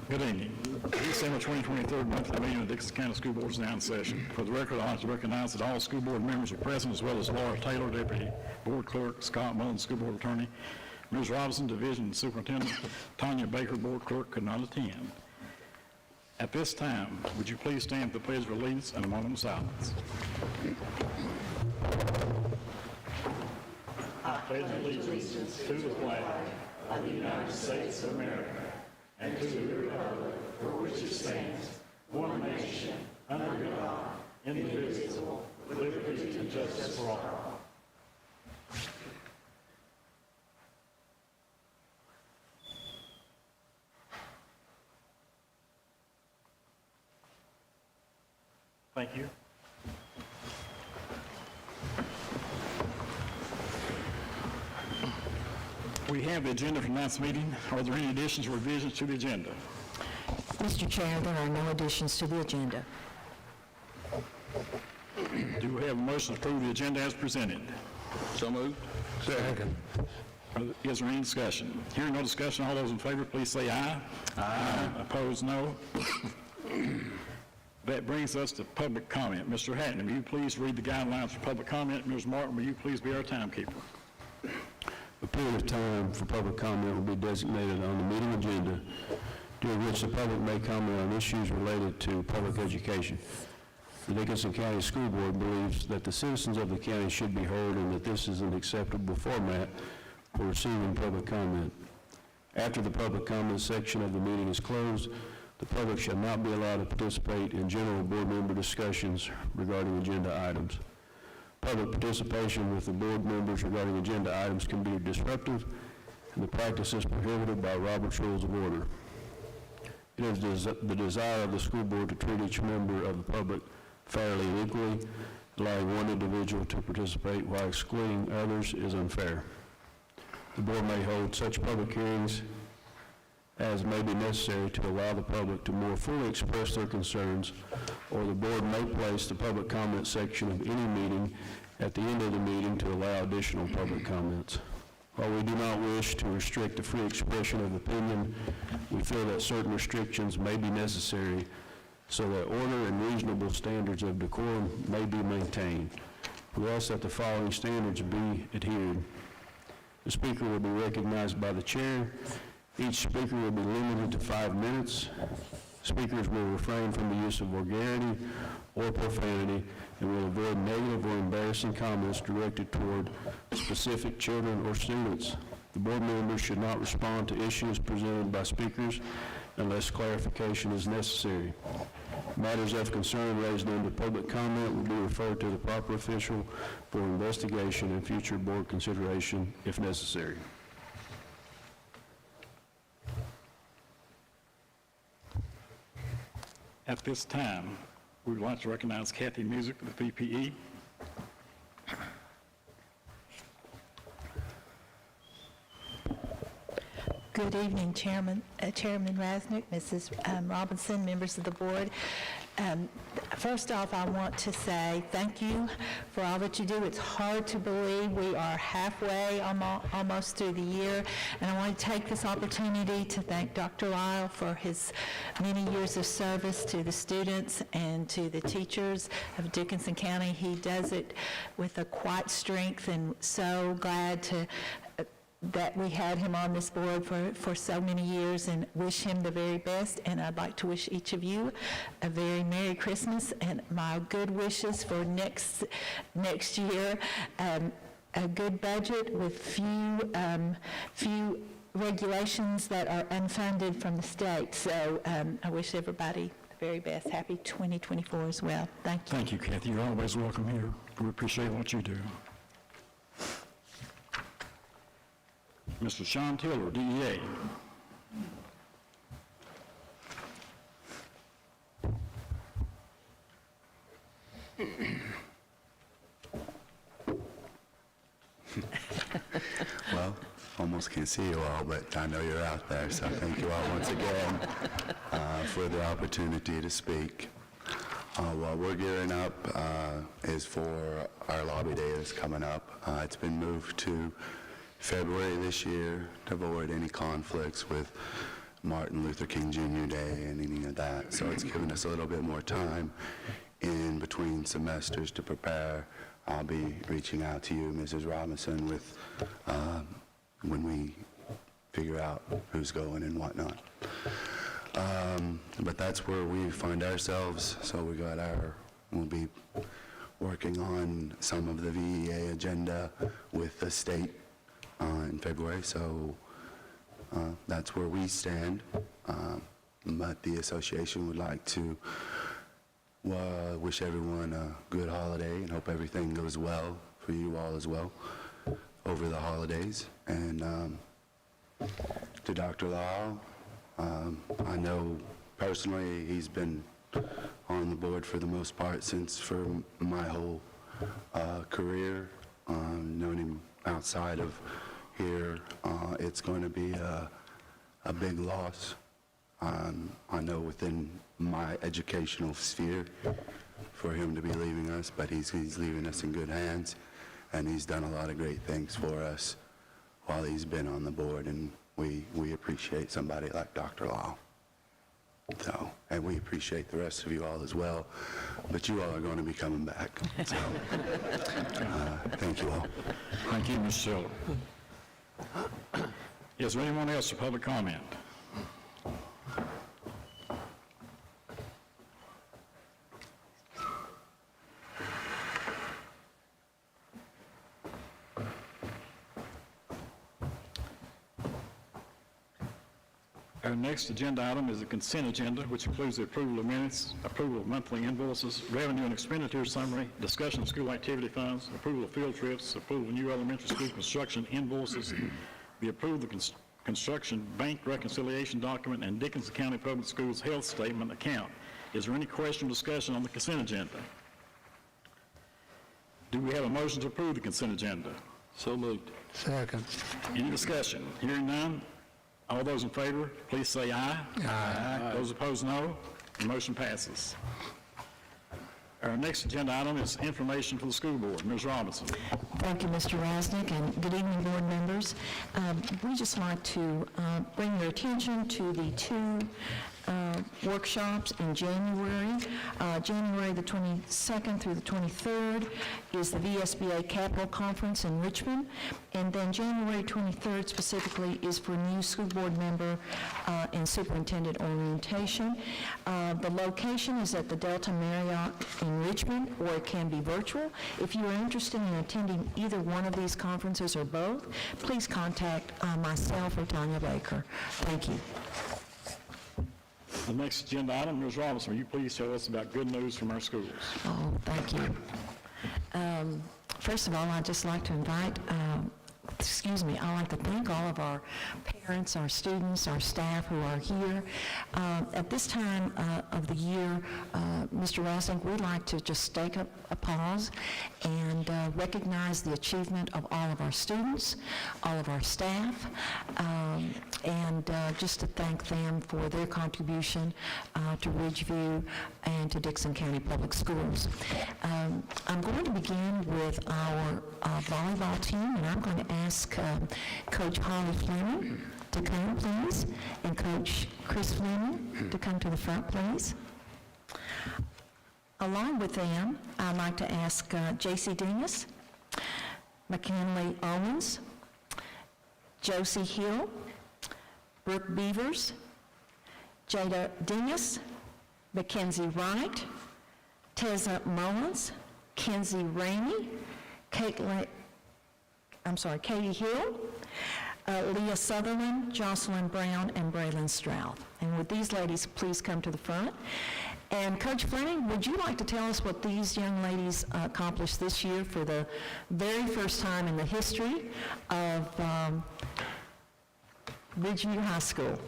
Good evening. December 2023 monthly meeting of Dixon County School Board is now in session. For the record, I'd like to recognize that all school board members are present, as well as Laura Taylor, Deputy Board Clerk, Scott Mullen, School Board Attorney, Ms. Robinson, Division Superintendent, Tanya Baker, Board Clerk, could not attend. At this time, would you please stand for the Pledge of Allegiance and a moment of silence? I pledge allegiance to the flag of the United States of America and to the republic for which it stands, one nation, under God, indivisible, with liberty and justice for all. Thank you. We have the agenda for tonight's meeting. Are there any additions or revisions to the agenda? Mr. Chair, there are no additions to the agenda. Do we have a motion to approve the agenda as presented? So moved. Second. Is there any discussion? Hearing no discussion, all those in favor, please say aye. Aye. Opposed, no. That brings us to public comment. Mr. Hatton, will you please read the guidelines for public comment? Ms. Martin, will you please be our timekeeper? A period of time for public comment will be designated on the meeting agenda, during which the public may comment on issues related to public education. The Dickinson County School Board believes that the citizens of the county should be heard and that this is an acceptable format for receiving public comment. After the public comment section of the meeting is closed, the public shall not be allowed to participate in general board member discussions regarding agenda items. Public participation with the board members regarding agenda items can be disruptive, and the practice is prohibited by Robert's Rules of Order. It is the desire of the school board to treat each member of the public fairly and equally. Allowing one individual to participate while excluding others is unfair. The board may hold such public hearings as may be necessary to allow the public to more fully express their concerns, or the board may place the public comment section of any meeting at the end of the meeting to allow additional public comments. While we do not wish to restrict the free expression of opinion, we feel that certain restrictions may be necessary so that order and reasonable standards of decorum may be maintained. We ask that the following standards be adhered. The speaker will be recognized by the chair. Each speaker will be limited to 5 minutes. Speakers will refrain from the use of vulgarity or profanity and will avoid negative or embarrassing comments directed toward specific children or students. The board members should not respond to issues presented by speakers unless clarification is necessary. Matters of concern raised under public comment will be referred to the proper official for investigation and future board consideration if necessary. At this time, we would like to recognize Kathy Music for the PPE. Good evening, Chairman Rasnick, Mrs. Robinson, members of the board. First off, I want to say thank you for all that you do. It's hard to believe we are halfway almost through the year, and I want to take this opportunity to thank Dr. Lyle for his many years of service to the students and to the teachers of Dickinson County. He does it with a quiet strength, and so glad that we had him on this board for so many years, and wish him the very best. And I'd like to wish each of you a very Merry Christmas and my good wishes for next year. A good budget with few regulations that are unfunded from the state. So I wish everybody the very best. Happy 2024 as well. Thank you. Thank you, Kathy. You're always welcome here. We appreciate what you do. Mr. Sean Taylor, DEA. Well, almost can't see you all, but I know you're out there, so thank you all once again for the opportunity to speak. What we're gearing up is for our lobby day that's coming up. It's been moved to February this year to avoid any conflicts with Martin Luther King Jr. Day and any of that. So it's given us a little bit more time in between semesters to prepare. I'll be reaching out to you, Mrs. Robinson, with when we figure out who's going and whatnot. But that's where we find ourselves. So we'll be working on some of the VEA agenda with the state in February. So that's where we stand. But the association would like to wish everyone a good holiday and hope everything goes well for you all as well over the holidays. And to Dr. Lau, I know personally he's been on the board for the most part for my whole career. Known him outside of here. It's going to be a big loss. I know within my educational sphere for him to be leaving us, but he's leaving us in good hands, and he's done a lot of great things for us while he's been on the board, and we appreciate somebody like Dr. Lau. So, and we appreciate the rest of you all as well, but you all are going to be coming back. So, thank you all. Thank you, Mr. Tiller. Is there anyone else for public comment? Our next agenda item is the consent agenda, which includes the approval of minutes, approval of monthly invoices, revenue and expenditure summary, discussion of school activity funds, approval of field trips, approval of new elementary school construction invoices, the approval of the construction bank reconciliation document, and Dickinson County Public Schools health statement account. Is there any question or discussion on the consent agenda? Do we have a motion to approve the consent agenda? So moved. Second. Any discussion? Hearing none, all those in favor, please say aye. Aye. Those opposed, no. The motion passes. Our next agenda item is information for the school board. Ms. Robinson. Thank you, Mr. Rasnick, and good evening, board members. We just like to bring your attention to the two workshops in January. January the 22nd through the 23rd is the VSBA Capital Conference in Richmond, and then January 23rd specifically is for new school board member and superintendent orientation. The location is at the Delta Marriott in Richmond, or it can be virtual. If you are interested in attending either one of these conferences or both, please contact myself or Tanya Baker. Thank you. The next agenda item, Ms. Robinson, will you please tell us about good news from our schools? Oh, thank you. First of all, I'd just like to invite, I'd like to thank all of our parents, our students, our staff who are here. At this time of the year, Mr. Rasnick, we'd like to just take a pause and recognize the achievement of all of our students, all of our staff, and just to thank them for their contribution to Ridgeview and to Dickinson County Public Schools. I'm going to begin with our volleyball team, and I'm going to ask Coach Holly Fleming to come, please, and Coach Chris Fleming to come to the front, please. Along with them, I'd like to ask J.C. Dingus, McKinley Owens, Josie Hill, Brooke Beavers, Jada Dingus, Mackenzie Wright, Tessa Mullins, Kenzie Ramey, Katie Hill, Leah Sutherland, Jocelyn Brown, and Braylon Stroud. And would these ladies please come to the front? And Coach Fleming, would you like to tell us what these young ladies accomplished this year for the very first time in the history of Ridgeview High School?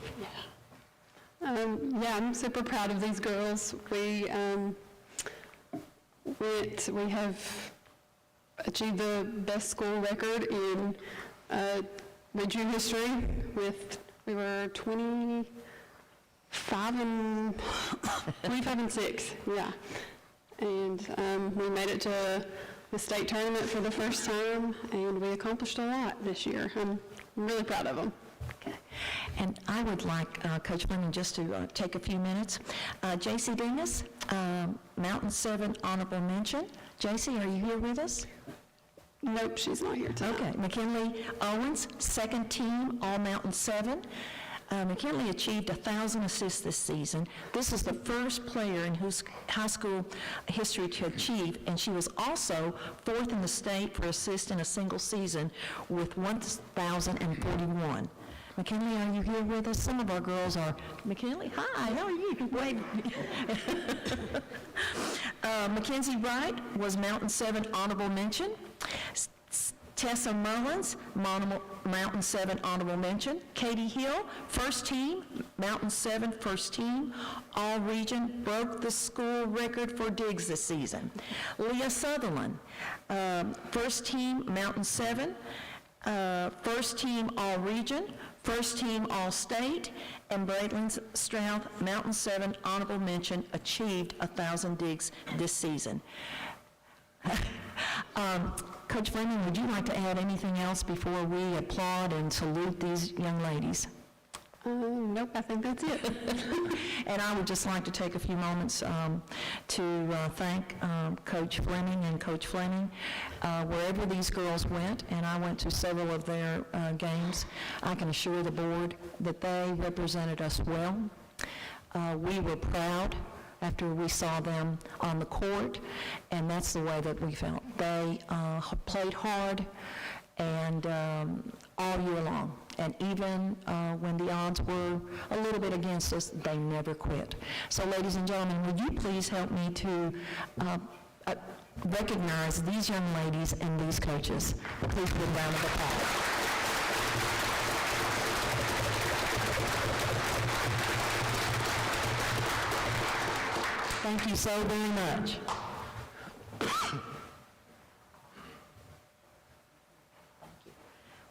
I'm super proud of these girls. We have achieved the best school record in Ridgeview history. We were 25 and 6, yeah. And we made it to the state tournament for the first time, and we accomplished a lot this year. I'm really proud of them. Okay. And I would like Coach Fleming just to take a few minutes. J.C. Dingus, Mountain 7 honorable mention. J.C., are you here with us? Nope, she's not here tonight. Okay. McKinley Owens, second team, All Mountain 7. McKinley achieved 1,000 assists this season. This is the first player in whose high school history to achieve, and she was also fourth in the state for assists in a single season with 1,041. McKinley, are you here with us? Some of our girls are. McKinley, hi, how are you? Wait. Mackenzie Wright was Mountain 7 honorable mention. Tessa Mullins, Mountain 7 honorable mention. Katie Hill, first team, Mountain 7 first team, all region, broke the school record for digs this season. Leah Sutherland, first team, Mountain 7, first team all region, first team all state, and Braylon Stroud, Mountain 7 honorable mention, achieved 1,000 digs this season. Coach Fleming, would you like to add anything else before we applaud and salute these young ladies? Nope, I think that's it. And I would just like to take a few moments to thank Coach Fleming and Coach Fleming. Wherever these girls went, and I went to several of their games, I can assure the board that they represented us well. We were proud after we saw them on the court, and that's the way that we felt. They played hard and all year long, and even when the odds were a little bit against us, they never quit. So ladies and gentlemen, would you please help me to recognize these young ladies and these coaches? Please give a round of applause. Thank you so very much.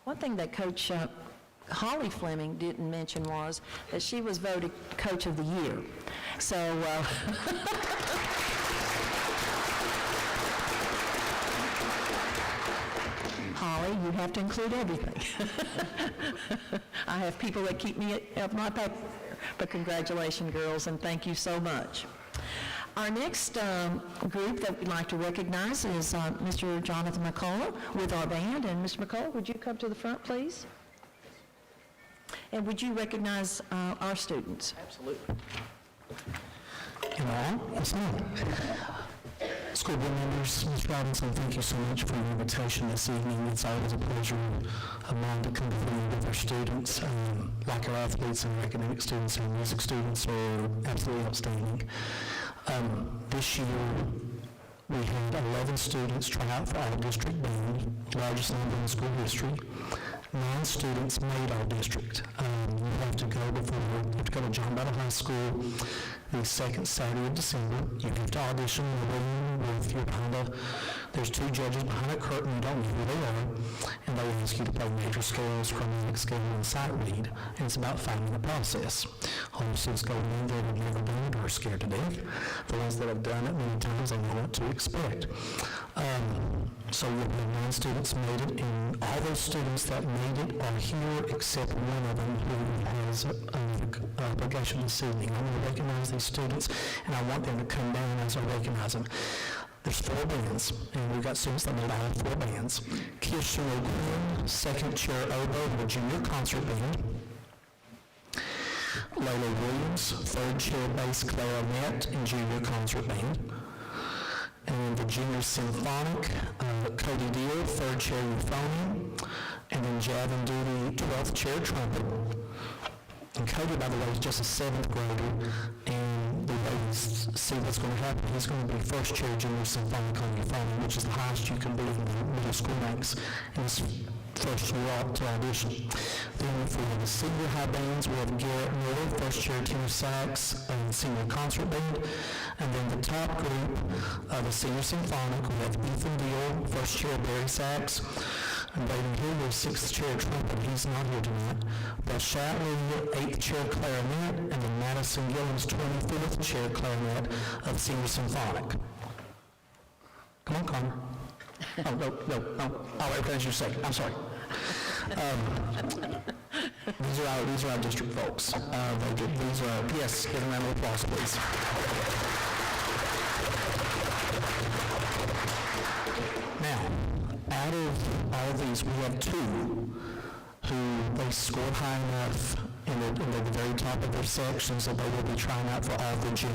One thing that Coach Holly Fleming didn't mention was that she was voted Coach of the Year. So, Holly, you have to include everything. I have people that keep me at my paper, but congratulations, girls, and thank you so much. Our next group that we'd like to recognize is Mr. Jonathan McCullough with our band. And Mr. McCullough, would you come to the front, please? And would you recognize our students? Absolutely. Yes, ma'am. School board members, Ms. Robinson, thank you so much for your invitation this evening. It's always a pleasure of mine to come before you with our students. Like our athletes and our academic students, our music students are absolutely outstanding. This year, we had 11 students try out for our district band, largest number in school history. 9 students made our district. You have to go to John Battle High School the second Saturday of December. You have to audition in the room with your there's 2 judges behind a curtain. You don't know who they are, and they ask you to play major scales, chromatic scale, and sight read, and it's about a 5-minute process. All the students go in there who've never done it or are scared to death. The ones that have done it many times, they know what to expect. So you'll have 9 students made it, and all those students that made it are here except one of them who has an obligation this evening. I'm going to recognize these students, and I want them to come down as I recognize them. There's 4 bands, and we've got students that made all 4 bands. Kirsten O'Quinn, second chair oboe, the junior concert band. Layla Williams, third chair bass clarinet and junior concert band. And the junior symphonic, Cody Deal, third chair euphonium, and then Javin Doody, 12th chair trumpet. And Cody, by the way, is just a 7th grader, and the way we see what's going to happen, he's going to be first chair junior symphonic on euphonium, which is the highest you can be in the middle school ranks, and his first year out to audition. Then for the senior high bands, we have Garrett Miller, first chair tenor sax and senior concert band. And then the top group, the senior symphonic, we have Ethan Deal, first chair bari sax, and Braden Hillier, 6th chair trumpet. He's not here tonight. But Shatley, 8th chair clarinet, and then Madison Gillens, 24th chair clarinet of senior symphonic. Come on, Connor. Oh, no. I'll let you finish your second. I'm sorry. These are our district folks. Yes, give them a round of applause, please. Now, out of all of these, we have two who they scored high enough in the very top of their sections that they will be trying out for All Virginia,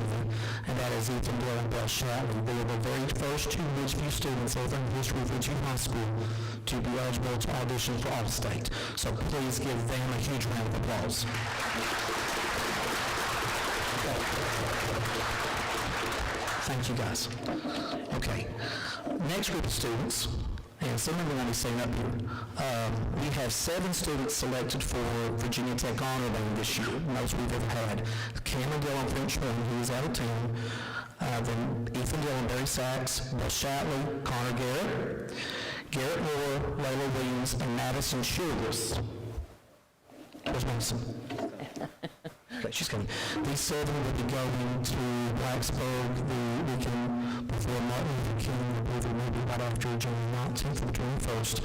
and that is Ethan Dale and Bell Shatley. They are the very first two Ridgeview students ever in the history of Ridgeview High School to be eligible to audition for All-State. So please give them a huge round of applause. Thank you, guys. Okay. Next group of students, and some of them will be seen up here. We have 7 students selected for Virginia Tech Honor Band this year, most we've ever had. Cameron Dillon, French Moon, who is out of town. Then Ethan Dillon, Barry Sachs, Bill Shatley, Connor Garrett, Garrett Moore, Layla Williams, and Madison Childress. Where's Madison? Okay, she's coming. These 7 will be going to Blacksburg the weekend before Martin Luther King, I believe it may be right after January 19th or the 21st.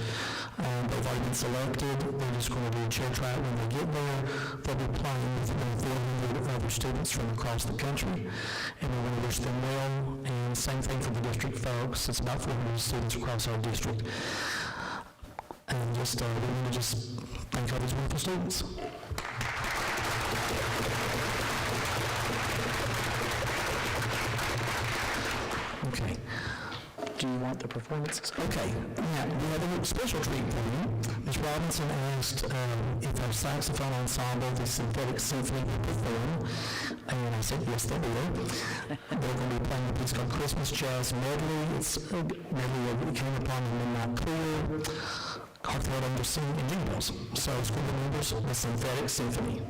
They've already been selected. They're just going to do a chair trial when they get there. They'll be playing with about 400 other students from across the country, and we want to wish them well. And same thing for the district folks. It's about 400 students across our district. And just, we want to just thank all these wonderful students. Okay. Do you want the performances? Okay. Now, we have a special treat for you. Ms. Robinson asked if our saxophone ensemble, the Synthetic Symphony, will perform. And I said, yes, they will. They're going to be playing a piece called Christmas Jazz Medley. It's a medley that we came upon in Midnight Clear, Heartfelt Undersing, and Jingle Bells. So, school members, the Synthetic Symphony.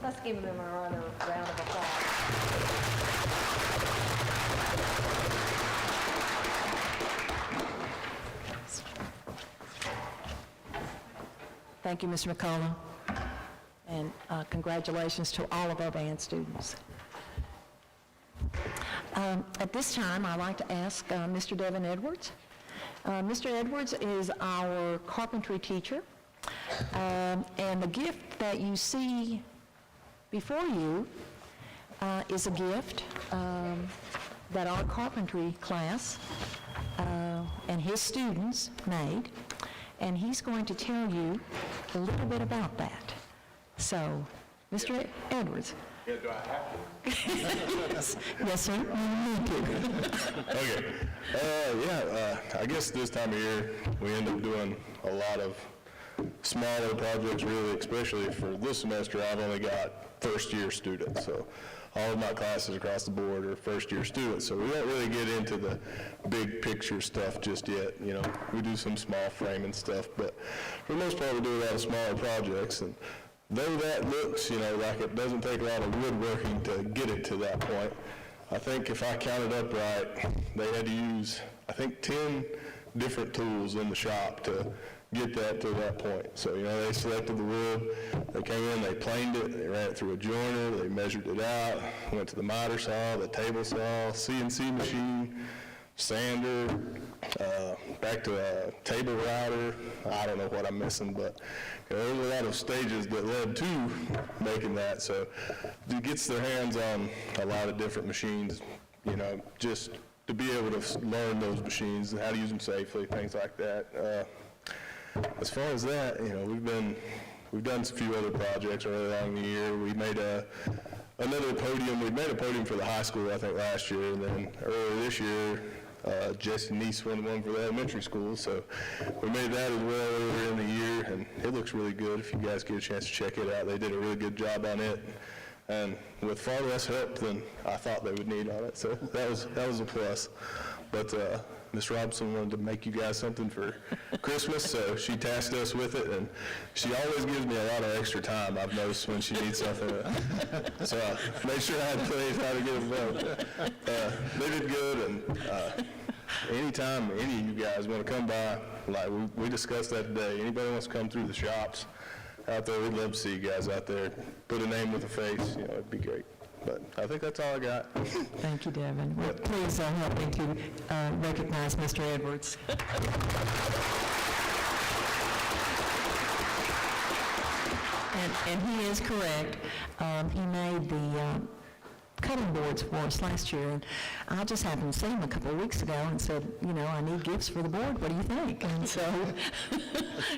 Let's give them a round of applause. Thank you, Mr. McCullough, and congratulations to all of our band students. At this time, I'd like to ask Mr. Devin Edwards. Mr. Edwards is our carpentry teacher, and the gift that you see before you is a gift that our carpentry class and his students made, and he's going to tell you a little bit about that. So, Mr. Edwards. Yeah, do I have to? Yes, sir, you need to. Okay. I guess this time of year, we end up doing a lot of smaller projects, really, especially for this semester. I've only got first-year students, so all of my classes across the board are first-year students, so we don't really get into the big picture stuff just yet. You know, we do some small framing stuff, but for the most part, we do a lot of smaller projects, and though that looks, you know, like it doesn't take a lot of woodworking to get it to that point, I think if I counted up right, they had to use, I think, 10 different tools in the shop to get that to that point. So, you know, they selected the wood, they came in, they planed it, they ran it through a joiner, they measured it out, went to the miter saw, the table saw, CNC machine, sander, back to a table router. I don't know what I'm missing, but you know, there's a lot of stages that led to making that. So it gets their hands on a lot of different machines, you know, just to be able to learn those machines, how to use them safely, things like that. As far as that, you know, we've done a few other projects early on in the year. We made another podium. We made a podium for the high school, I think, last year, and then earlier this year, Jesse Neese won one for the elementary school, so we made that as well earlier in the year, and it looks really good. If you guys get a chance to check it out, they did a really good job on it, and with far less help than I thought they would need on it, so that was a plus. But Ms. Robinson wanted to make you guys something for Christmas, so she tasked us with it, and she always gives me a lot of extra time, I've noticed, when she needs something. So I made sure I had plenty of time to get them done. They did good, and anytime any of you guys want to come by, like we discussed that today, anybody wants to come through the shops out there, we'd love to see you guys out there. Put a name with a face, you know, it'd be great. But I think that's all I got. Thank you, Devin. Well, please help me to recognize Mr. Edwards. And he is correct. He made the cutting boards for us last year, and I just happened to see him a couple of weeks ago and said, you know, I need gifts for the board. What do you think? And so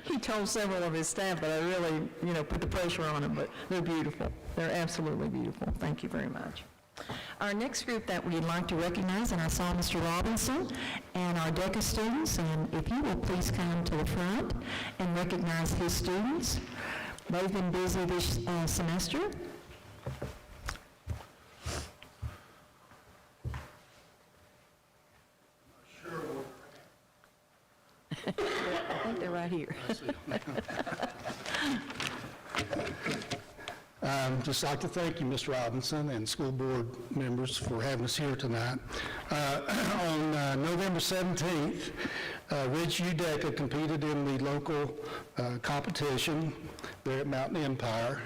he told several of his staff, but I really, you know, put the pressure on him. But they're beautiful. They're absolutely beautiful. Thank you very much. Our next group that we'd like to recognize, and I saw Mr. Robinson and our DECA students, and if you will please come to the front and recognize his students. They've been busy this semester. I think they're right here. Just like to thank you, Ms. Robinson, and school board members for having us here tonight. On November 17th, Ridge UDECA competed in the local competition there at Mountain Empire.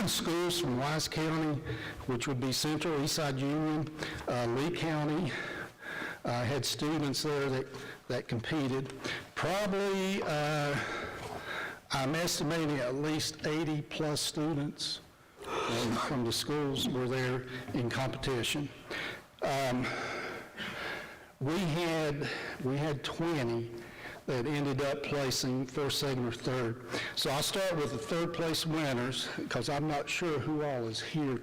Schools from Wise County, which would be Central, Eastside Union, Lee County, had students there that competed. Probably, I'm estimating at least 80-plus students from the schools were there in competition. We had 20 that ended up placing first, second, or third. So I'll start with the third place winners, because I'm not sure who all is here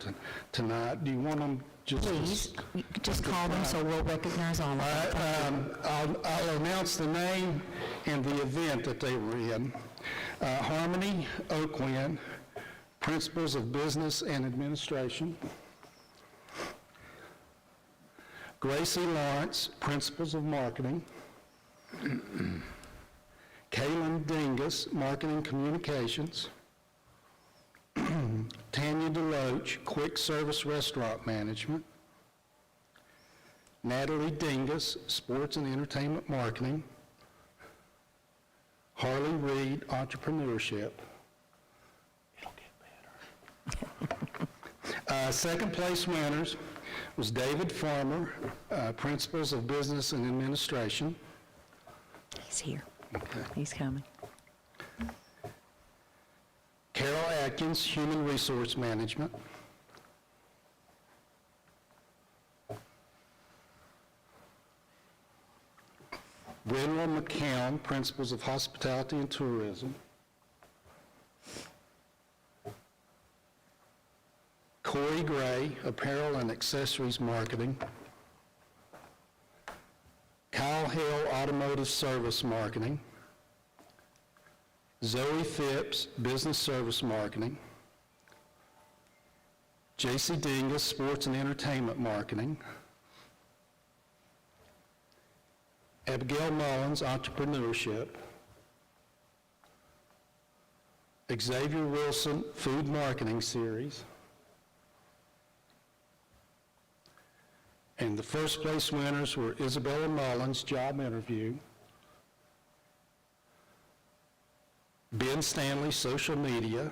tonight. Do you want them just... Please, you could just call them so we'll recognize all of them. I'll announce the name and the event that they were in. Harmony Oakwin, Principles of Business and Administration. Gracie Lawrence, Principles of Marketing. Kaylin Dingus, Marketing Communications. Tanya DeLoach, Quick Service Restaurant Management. Natalie Dingus, Sports and Entertainment Marketing. Harley Reed, Entrepreneurship. It'll get better. Second place winners was David Farmer, Principles of Business and Administration. He's here. He's coming. Carol Atkins, Human Resource Management. Brenda McCown, Principles of Hospitality and Tourism. Corey Gray, Apparel and Accessories Marketing. Kyle Hill, Automotive Service Marketing. Zoe Phipps, Business Service Marketing. J.C. Dingus, Sports and Entertainment Marketing. Abigail Mullins, Entrepreneurship. Xavier Wilson, Food Marketing Series. And the first place winners were Isabella Mullins, Job Interview. Ben Stanley, Social Media.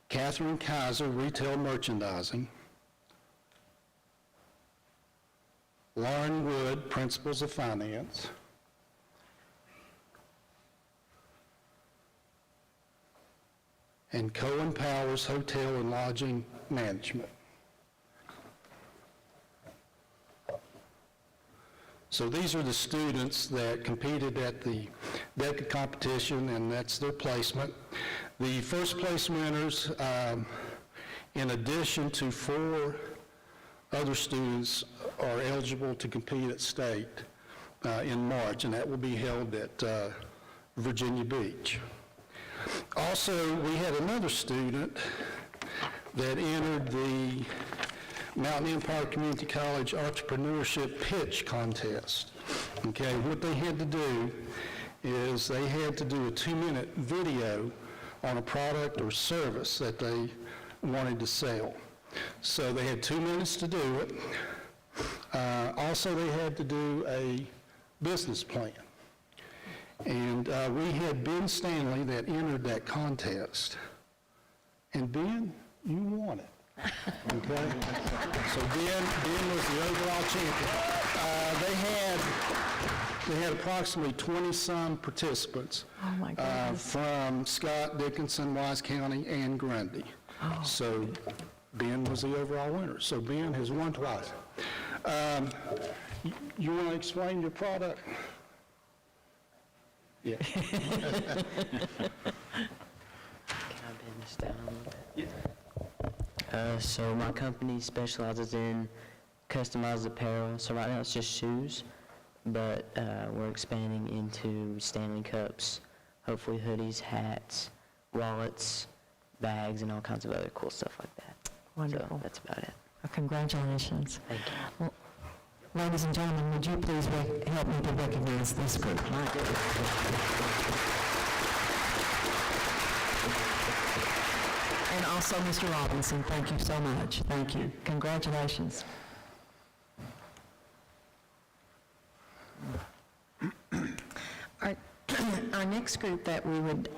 Catherine Kaiser, Retail Merchandising. Lauren Wood, Principles of Finance. And Cohen Powers, Hotel and Lodging Management. So these are the students that competed at the DECA competition, and that's their placement. The first place winners, in addition to 4 other students, are eligible to compete at state in March, and that will be held at Virginia Beach. Also, we had another student that entered the Mountain Empire Community College Entrepreneurship Pitch Contest. Okay, what they had to do is they had to do a 2-minute video on a product or service that they wanted to sell. So they had 2 minutes to do it. Also, they had to do a business plan. And we had Ben Stanley that entered that contest. And Ben, you won it. Okay? So Ben was the overall champion. They had approximately 20-some participants. Oh, my goodness. From Scott, Dickinson, Wise County, and Grundy. Oh. So Ben was the overall winner. So Ben has won twice. You want to explain your product? Yeah. Can I bend this down a little bit? Yeah. So my company specializes in customized apparel. So right now it's just shoes, but we're expanding into Stanley Cups, hopefully hoodies, hats, wallets, bags, and all kinds of other cool stuff like that. Wonderful. So that's about it. Congratulations. Thank you. Well, ladies and gentlemen, would you please help me to recognize this group? And also Mr. Robinson, thank you so much. Thank you. Congratulations. Our next group that we would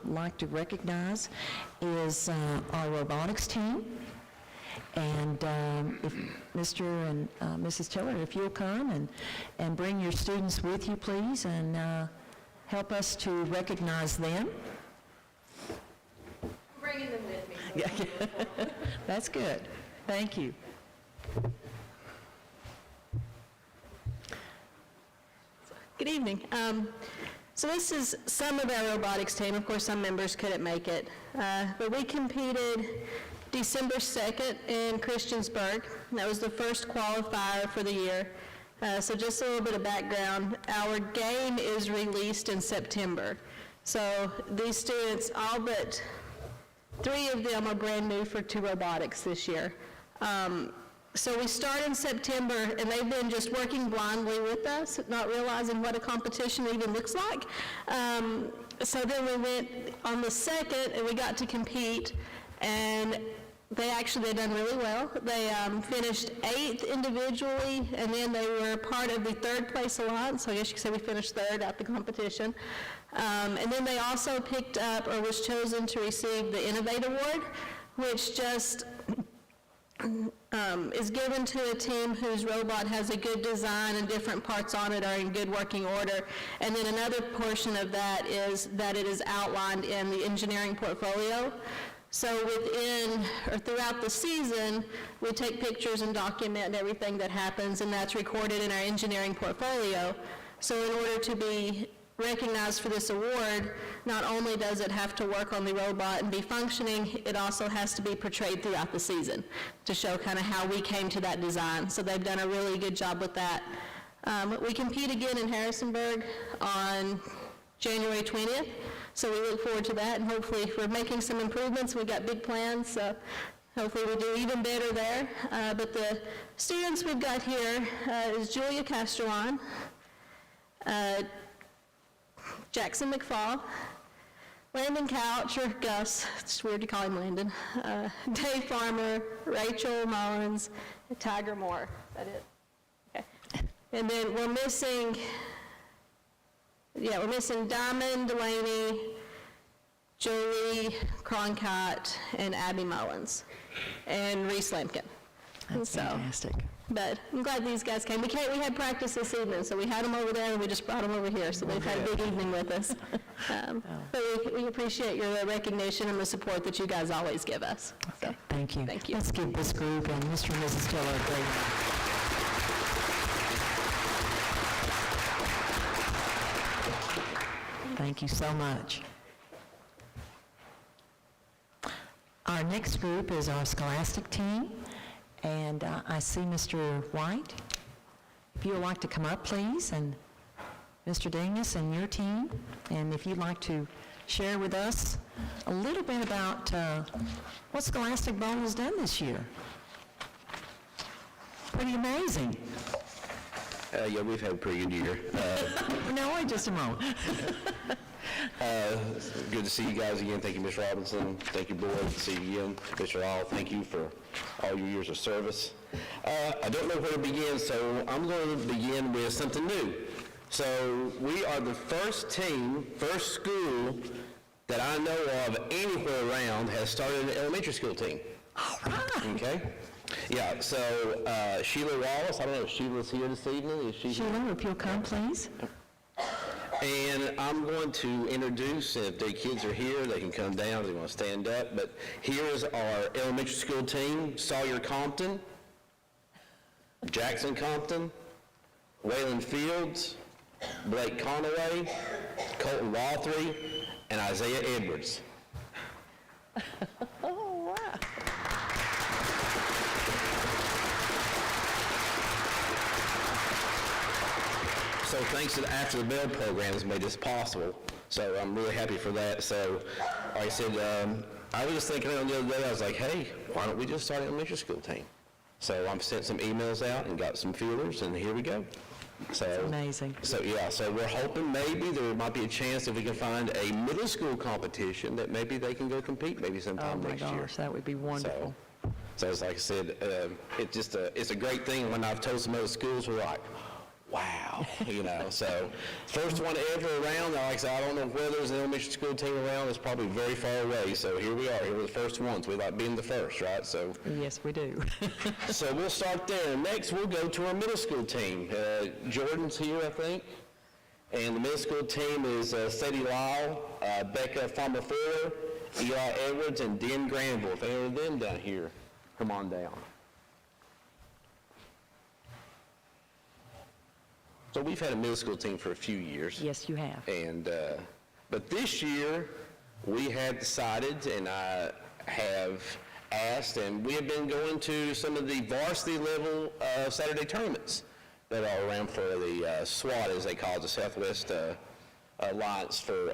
like to recognize is our robotics team. And if Mr. and Mrs. Tiller, if you'll come and bring your students with you, please, and help us to recognize them. Bringing them with me. Yeah, that's good. Thank you. Good evening. So this is some of our robotics team. Of course, some members couldn't make it. But we competed December 2nd in Christiansburg. That was the first qualifier for the year. So just a little bit of background. Our game is released in September. So these students, all but 3 of them are brand new to robotics this year. So we start in September, and they've been just working blindly with us, not realizing what a competition even looks like. So then we went on the 2nd, and we got to compete, and they've done really well. They finished 8th individually, and then they were part of the 3rd place alliance, so I guess you could say we finished 3rd at the competition. And then they also picked up, or was chosen to receive the Innovate Award, which just is given to a team whose robot has a good design and different parts on it are in good working order. And then another portion of that is that it is outlined in the engineering portfolio. So throughout the season, we take pictures and document everything that happens, and that's recorded in our engineering portfolio. So in order to be recognized for this award, not only does it have to work on the robot and be functioning, it also has to be portrayed throughout the season to show kind of how we came to that design. So they've done a really good job with that. We compete again in Harrisonburg on January 20th, so we look forward to that, and hopefully we're making some improvements. We've got big plans, so hopefully we do even better there. But the students we've got here is Julia Castellan, Jackson McFall, Landon Couch, or Gus, it's weird to call him Landon, Dave Farmer, Rachel Mullins, and Tiger Moore. Is that it? Okay. And then we're missing Diamond Delaney, Jolie Cronkite, and Abby Mullins, and Reese Lampkin. That's fantastic. But I'm glad these guys came. We had practice this evening, so we had them over there, and we just brought them over here, so they've had a big evening with us. But we appreciate your recognition and the support that you guys always give us. So, Thank you. Thank you. Let's give this group and Mr. and Mrs. Tiller a great round. Thank you so much. Our next group is our Scholastic team, and I see Mr. White. If you would like to come up, please, and Mr. Dingus and your team, and if you'd like to share with us a little bit about what Scholastic Bowl has done this year. Pretty amazing. Yeah, we've had a pretty good year. No, wait just a moment. Good to see you guys again. Thank you, Ms. Robinson. Thank you, board. Good to see you again. Mr. All, thank you for all your years of service. I don't know where to begin, so I'm going to begin with something new. So we are the first school that I know of anywhere around has started an elementary school team. All right. Okay? Yeah, so Sheila Wallace, I don't know if Sheila's here this evening. Is she Sheila, if you'll come, please. And I'm going to introduce, if the kids are here, they can come down if they want to stand up. But here is our elementary school team: Sawyer Compton, Jackson Compton, Waylon Fields, Blake Conaway, Colton Walthrey, and Isaiah Edwards. Oh, wow. So thanks to the After the Bell program has made this possible. So I'm really happy for that. So like I said, I was just thinking on the other day, I was like, hey, why don't we just start an elementary school team? So I've sent some emails out and got some feelers, and here we go. So, amazing. So, yeah, so we're hoping maybe there might be a chance if we can find a middle school competition that maybe they can go compete maybe Oh, sometime my next year. gosh, that would be wonderful. So it's like I said, it's a great thing. When I've told some other schools, we're like, wow, you know. So first one ever around. Like I said, I don't know whether there's an elementary school team around. It's probably very far away. So here we are. Here we're the first ones. We like being the first, right? So Yes, we do. so we'll start there. Next, we'll go to our middle school team. Jordan's here, I think. And the middle school team is Sadie Lyle, Becca Farmer-Fuller, Eli Edwards, and Den Granville. If any of them down here, come on down. So we've had a middle school team for a few years. Yes, you have. And, but this year, we have decided, and I have asked, and we have been going to some of the varsity level Saturday tournaments that are around for the SWAT, as they call it, the Southwest Alliance for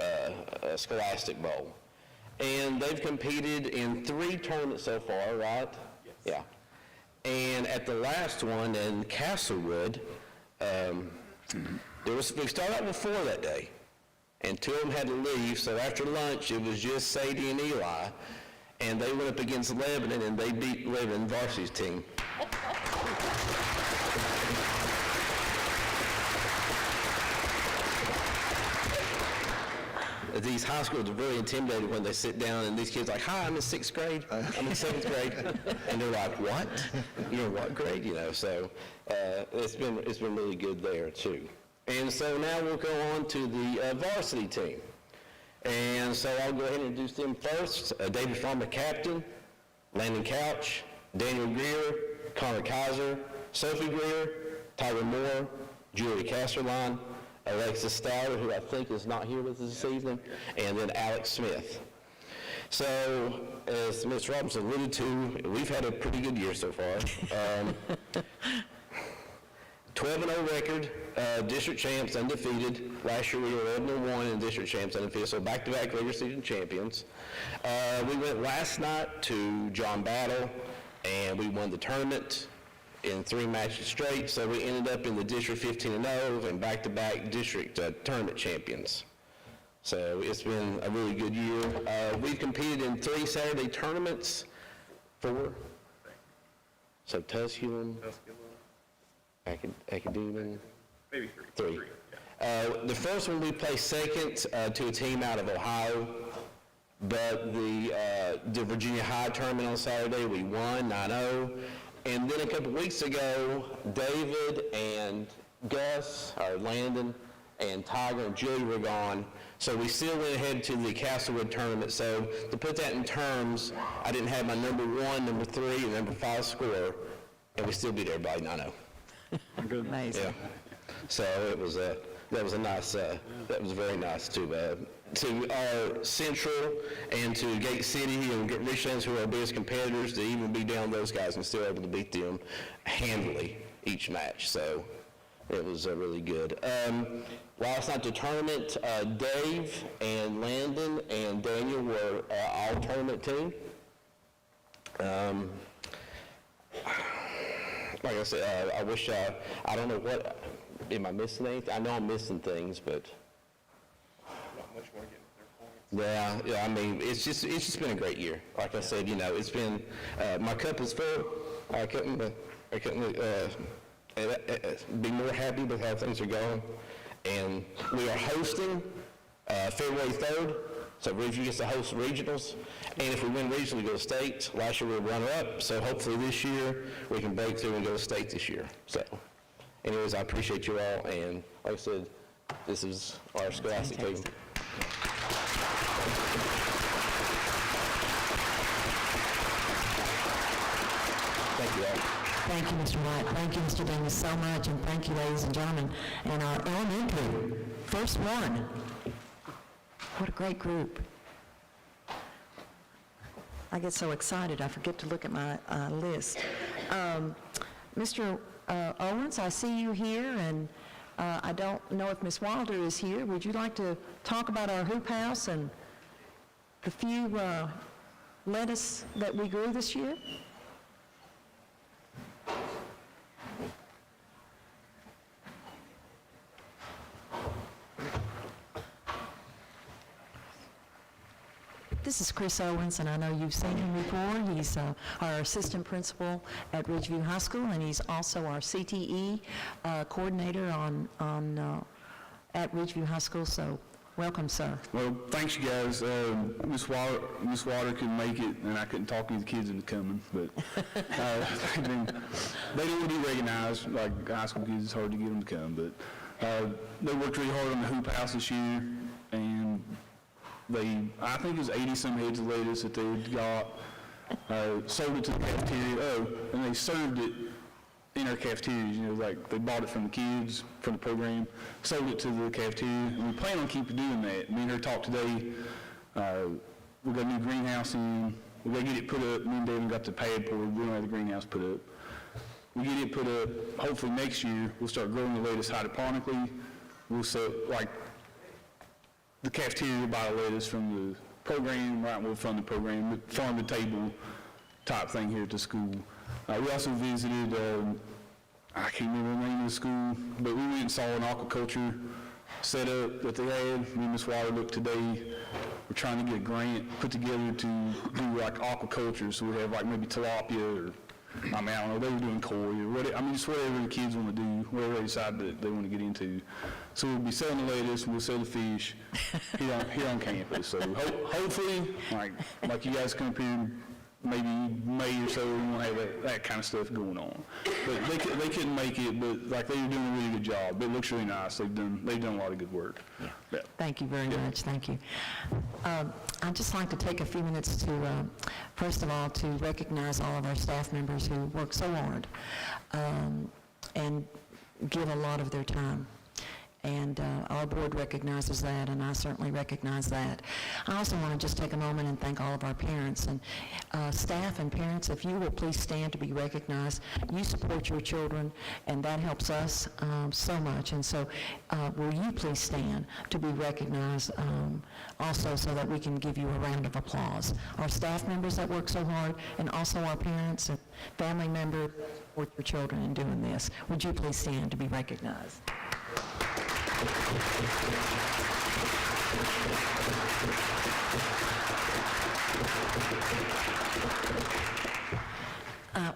Scholastic Bowl. And they've competed in 3 tournaments so far, right? Yes. Yeah. And at the last one in Castlewood, we started out with 4 that day, and 2 of them had to leave, so after lunch, it was just Sadie and Eli, and they went up against Lebanon, and they beat Lebanon varsity's team. These high schools are very intimidated when they sit down, and these kids are like, hi, I'm in 6th grade, I'm in 7th grade, and they're like, what? You're in what grade? You know, so it's been really good there too. And so now we'll go on to the varsity team. And so I'll go ahead and introduce them first. David Farmer, captain, Landon Couch, Daniel Greer, Connor Kaiser, Sophie Greer, Tyler Moore, Julia Casterline, Alexis Stouter, who I think is not here with us this evening, and then Alex Smith. So, as Ms. Robinson alluded to, we've had a pretty good year so far. 12-0 record, district champs, undefeated. Last year we were 11-1 and district champs, undefeated, so back-to-back regular season champions. We went last night to John Battle, and we won the tournament in 3 matches straight, so we ended up in the district 15-0 and back-to-back district tournament champions. So it's been a really good year. We've competed in 3 Saturday tournaments, 4. So Tusculum, Academia, Maybe 3. The first one we placed second to a team out of Ohio, but the Virginia High tournament on Saturday, we won 9-0. And then a couple weeks ago, David and Gus, or Landon, and Tiger and Julie were gone. So we still went ahead to the Castlewood tournament. So to put that in terms, I didn't have my number 1, number 3, and number 5 score, and we still beat everybody 9-0. Amazing. Yeah. So it was that was a nice that was very nice to our Central and to Gate City and Richlands, who are our biggest competitors, to even be down those guys and still able to beat them handily each match. So it was really good. Last night the tournament, Dave and Landon and Daniel were all tournament team. Like I said, I wish I don't know what, am I missing anything? I know I'm missing things, but. Yeah, I mean, it's just been a great year. Like I said, you know, it's been, my cup is full. I couldn't be more happy with how things are going. And we are hosting February 3rd. So Ridgeview gets to host regionals, and if we win regional, we go to state. Last year we were runner-up, so hopefully this year we can break through and go to state this year. So, anyways, I appreciate you all, and like I said, this is our Scholastic team. Thank you all. Thank you, Mr. White. Thank you, Mr. Davis, so much, and thank you, ladies and gentlemen. And our elementary, first one. What a great group. I get so excited, I forget to look at my list. Mr. Owens, I see you here, and I don't know if Ms. Wilder is here. Would you like to talk about our hoop house and the few lettuce that we grew this year? This is Chris Owens, and I know you've seen him before. He's our assistant principal at Ridgeview High School, and he's also our CTE coordinator at Ridgeview High School. So, welcome, sir. Well, thanks, you guys. Miss Water couldn't make it, and I couldn't talk any of the kids into coming, but they don't want to be recognized. Like high school kids, it's hard to get them to come, but they worked really hard on the hoop house this year, and I think it was 80-some heads of lettuce that they had got, sold it to the cafeteria, and they served it in our cafeterias, like they bought it from the kids, from the program, sold it to the cafeteria, and we plan on keeping doing that. Me and her talked today, we got a new greenhouse in, we got to get it put up. Me and David got the pad poured, we don't have the greenhouse put up. We get it put up, hopefully next year, we'll start growing the lettuce hydroponically. We'll sell, like, the cafeteria will buy the lettuce from the program, right, we'll fund the program, farm to table type thing here at the school. We also visited, I can't remember the name of the school, but we went and saw an aquaculture setup that they had. Me and Ms. Water looked today. We're trying to get a grant put together to do like aquaculture, so we have like maybe tilapia or, I don't know, they were doing koi or whatever, just whatever the kids want to do, whatever they decide that they want to get into. So we'll be selling the lettuce, and we'll sell the fish here on campus. So hopefully, like you guys come up here, maybe May or so, we won't have that kind of stuff going on. But they couldn't make it, but like they were doing a really good job. It looks really nice. They've done a lot of good work. Yeah. Thank you very much. Thank you. I'd just like to take a few minutes to, first of all, to recognize all of our staff members who work so hard and give a lot of their time. And our board recognizes that, and I certainly recognize that. I also want to just take a moment and thank all of our parents and staff and parents. If you will please stand to be recognized. You support your children, and that helps us so much. And so will you please stand to be recognized also, so that we can give you a round of applause. Our staff members that work so hard, and also our parents and family members that support your children in doing this. Would you please stand to be recognized?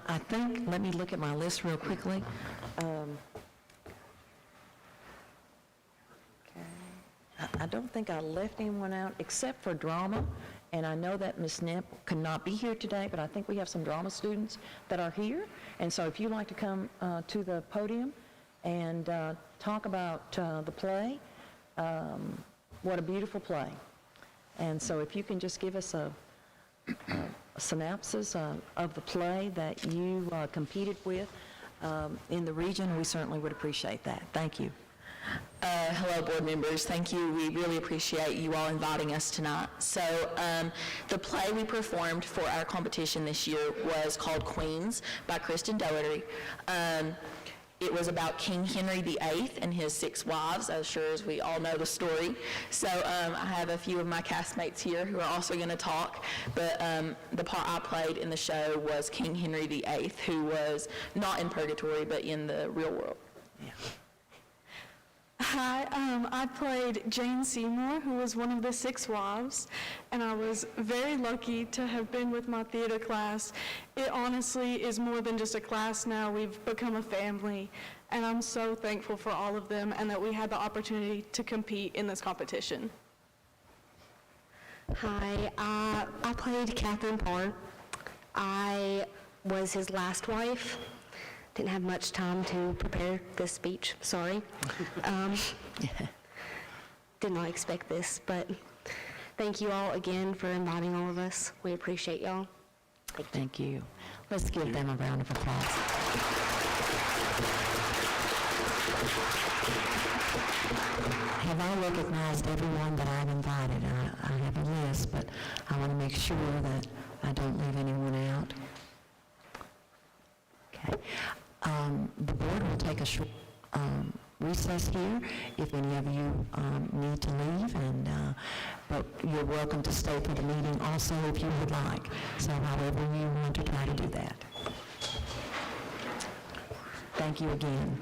I think, let me look at my list real quickly. I don't think I left anyone out except for drama, and I know that Ms. Knipp could not be here today, but I think we have some drama students that are here, and so if you'd like to come to the podium and talk about the play. What a beautiful play. And so if you can just give us a synopsis of the play that you competed with in the region, we certainly would appreciate that. Thank you. Hello, board members. Thank you. We really appreciate you all inviting us tonight. So the play we performed for our competition this year was called Queens by Kristen Doherty. It was about King Henry VIII and his 6 wives, as sure as we all know the story. So I have a few of my castmates here who are also going to talk, but the part I played in the show was King Henry VIII, who was not in purgatory, but in the real world. Yeah. Hi, I played Jane Seymour, who was one of the 6 wives, and I was very lucky to have been with my theater class. It honestly is more than just a class now. We've become a family, and I'm so thankful for all of them and that we had the opportunity to compete in this competition. Hi, I played Catherine Parr. I was his last wife. Didn't have much time to prepare this speech, sorry. Did not expect this, but thank you all again for inviting all of us. We appreciate y'all. Thank you. Let's give them a round of applause. Have I recognized everyone that I've invited? I have a list, but I want to make sure that I don't leave anyone out. Okay. The board will take a short recess here if any of you need to leave, but you're welcome to stay for the meeting also if you would like. So however you want to try to do that. Thank you again.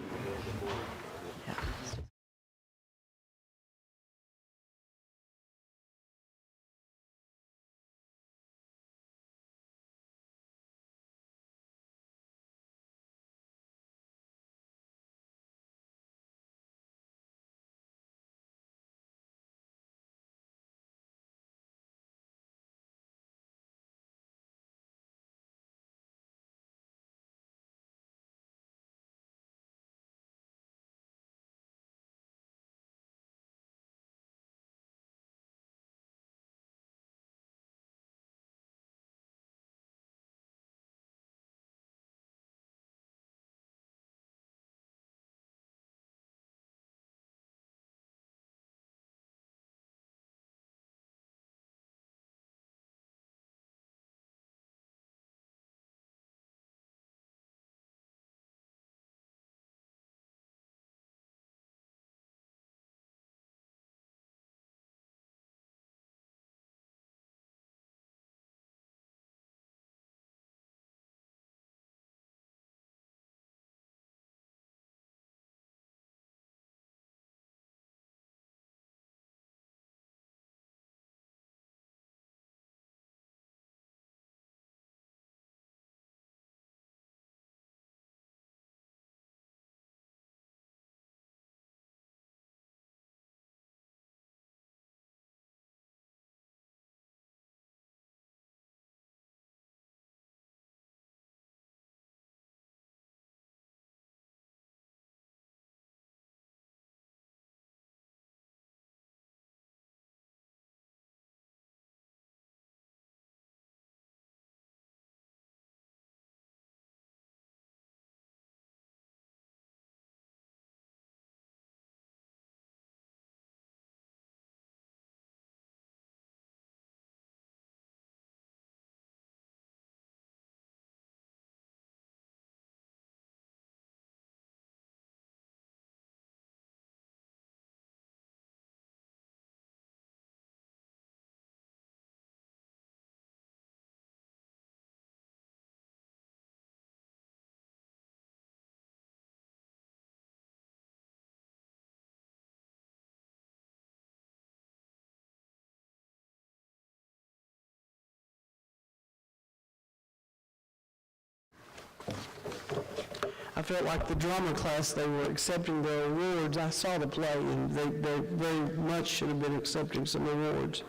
felt like the drama class, they were accepting their awards. I saw the play, and they very much should have been accepting some awards.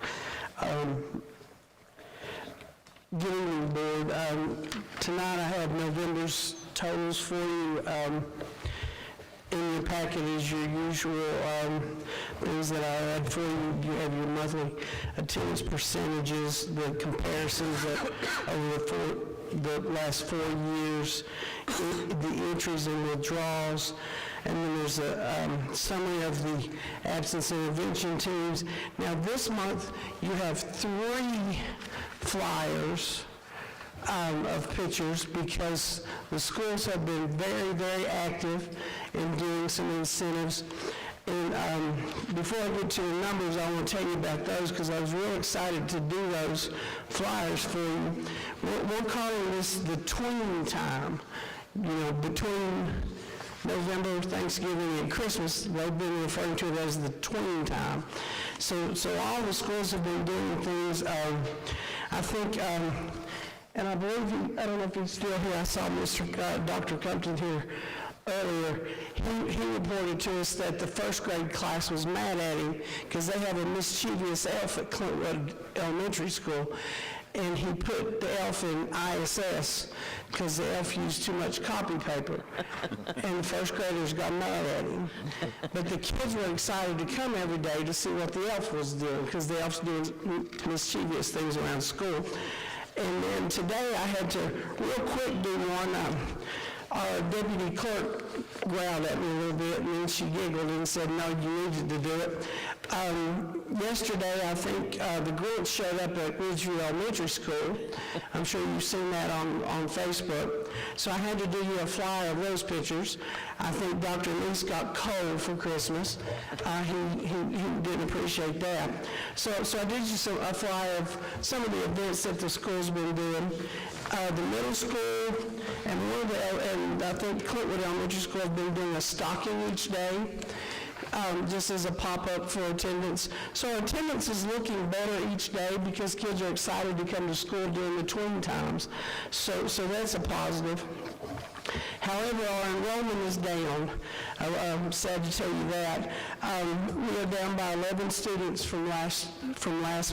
Good evening, Board. Tonight I have November's totals for you. In your packet is your usual things that I had for you. You have your monthly attendance percentages, the comparisons over the last 4 years, the entries and withdrawals, and then there's a summary of the absence intervention teams. Now, this month, you have 3 flyers of pictures because the schools have been very, very active in doing some incentives. And before I get to the numbers, I want to tell you about those because I was real excited to do those flyers for you. We're calling this the tween time, between November, Thanksgiving, and Christmas. They've been referring to it as the tween time. So all the schools have been doing things. I think, and I believe, I don't know if he's still here, I saw Dr. Compton here earlier. He reported to us that the first grade class was mad at him because they have a mischievous elf at Clintwood Elementary School, and he put the elf in ISS because the elf used too much copy paper, and the first graders got mad at him. But the kids were excited to come every day to see what the elf was doing because the elf's doing mischievous things around school. And then today I had to real quick do one. Our deputy clerk growled at me a little bit, and then she giggled and said, no, you needed to do it. Yesterday, I think the Grinch showed up at Ridgeview Elementary School. I'm sure you've seen that on Facebook. So I had to do you a flyer of those pictures. I think Dr. Lease got coal for Christmas. He didn't appreciate that. So I did you a flyer of some of the events that the school's been doing. The middle school and I think Clintwood Elementary School have been doing a stocking each day, just as a pop-up for attendance. So our attendance is looking better each day because kids are excited to come to school during the tween times. So that's a positive. However, our enrollment is down. I'm sad to tell you that. We are down by 11 students from last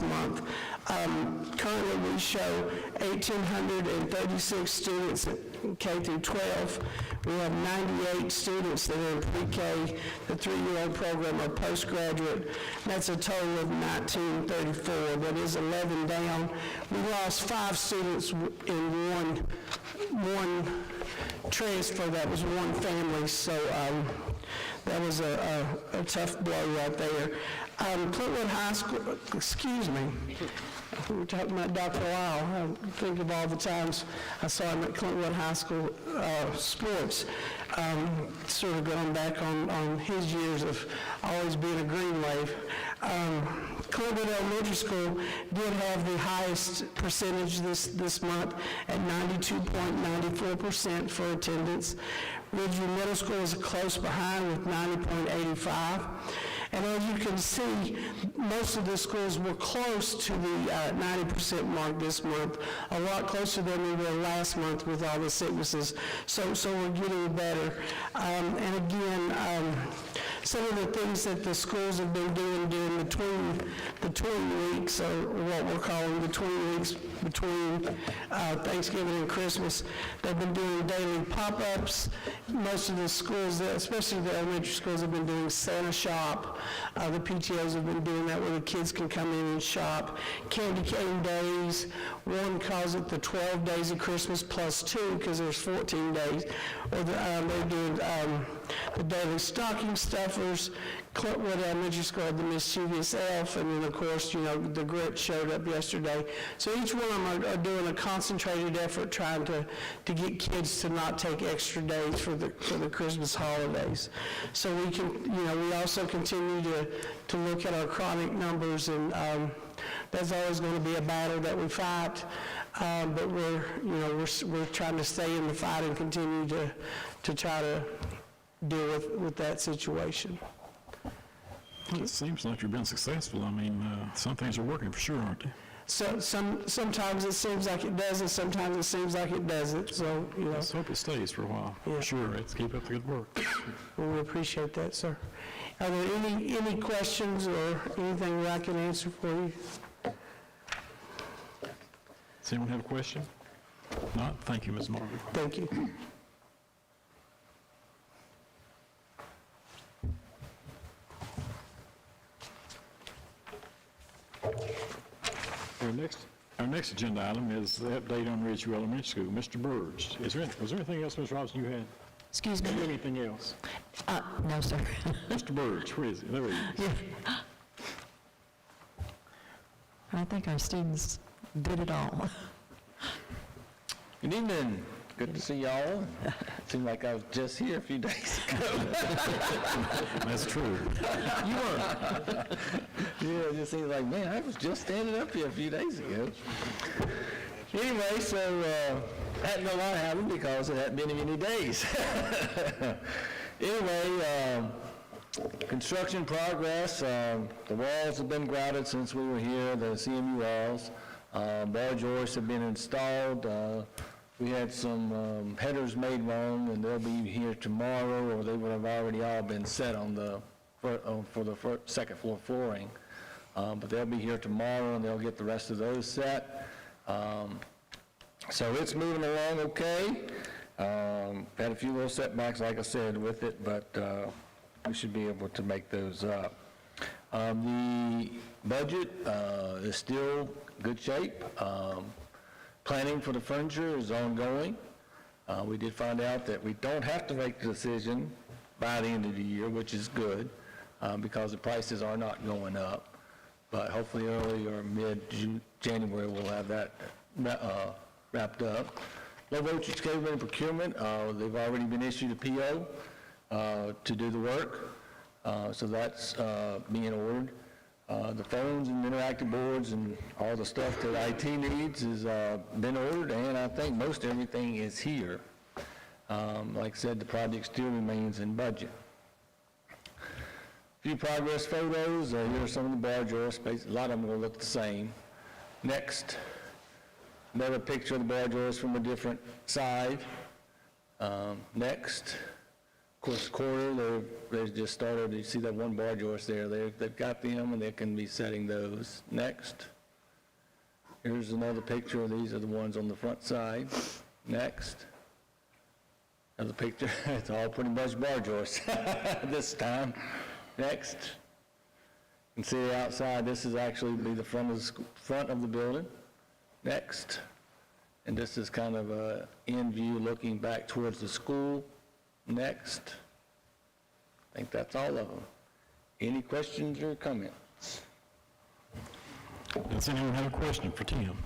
month. Currently, we show 1,836 students at K through 12. We have 98 students that are in pre-K, the 3-year-old program, or postgraduate. That's a total of 1,934. That is 11 down. We lost 5 students in one transfer. That was one family, so that was a tough blow right there. Clintwood High School, excuse me, we were talking about Dr. Lyle. I think of all the times I saw him at Clintwood High School sports, sort of going back on his years of always being a green wave. Clintwood Elementary School did have the highest percentage this month at 92.94% for attendance. Ridgeview Middle School is close behind with 90.85%. And as you can see, most of the schools were close to the 90% mark this month, a lot closer than we were last month with all the sicknesses. So we're getting better. And again, some of the things that the schools have been doing during the tween weeks, or what we're calling the tween weeks between Thanksgiving and Christmas, they've been doing daily pop-ups. Most of the schools, especially the elementary schools, have been doing Santa Shop. The PTOs have been doing that where the kids can come in and shop. Candy cane days. One calls it the 12 days of Christmas plus 2 because there's 14 days. Or they're doing the daily stocking stuffers. Clintwood Elementary School had the mischievous elf, and then of course, the Grinch showed up yesterday. So each one of them are doing a concentrated effort trying to get kids to not take extra days for the Christmas holidays. So we can, we also continue to look at our chronic numbers, and that's always going to be a battle that we fight. But we're trying to stay in the fight and continue to try to deal with that situation. Well, it seems like you've been successful. I mean, some things are working for sure, aren't they? sometimes it seems like it does, and sometimes it seems like it doesn't, so, you know, Let's hope it stays for a while. Yeah. Sure, let's keep up the good work. we appreciate that, sir. Are there any questions or anything that I can answer for you? Does anyone have a question? Not? Thank you, Ms. Margaret. Thank you. Our next agenda item is the update on Ridgeview Elementary School. Mr. Burge, was there anything else, Ms. Robinson, you had? Excuse me? Anything else? No, sir. Mr. Burge, where is he? There he is. I think our students did it all. Good evening. Good to see y'all. Seemed like I was just here a few days ago. That's true. You were. Yeah, it just seems like, man, I was just standing up here a few days ago. Anyway, so hadn't a lot happened because it hadn't been many days. Anyway, construction progress. The walls have been grouted since we were here, the CMU walls. Bar joists have been installed. We had some headers made wrong, and they'll be here tomorrow, or they would have already all been set on the for the second floor flooring. But they'll be here tomorrow, and they'll get the rest of those set. So it's moving along okay. Had a few little setbacks, like I said, with it, but we should be able to make those up. The budget is still good shape. Planning for the furniture is ongoing. We did find out that we don't have to make the decision by the end of the year, which is good, because the prices are not going up. But hopefully early or mid-January, we'll have that wrapped up. Low voltage cable and procurement, they've already been issued a PO to do the work, so that's being ordered. The phones and interactive boards and all the stuff that IT needs has been ordered, and I think most everything is here. Like I said, the project still remains in budget. A few progress photos. Here are some of the bar joists. A lot of them will look the same. Next, another picture of the bar joists from a different side. Next. Of course, quarter, they've just started. You see that one bar joist there. They've got them, and they can be setting those. Next. Here's another picture. These are the ones on the front side. Next. Another picture. It's all pretty much bar joists this time. Next. You can see outside. This is actually be the front of the building. Next. And this is kind of a end view looking back towards the school. Next. I think that's all of them. Any questions or comments? Does anyone have a question for Tim?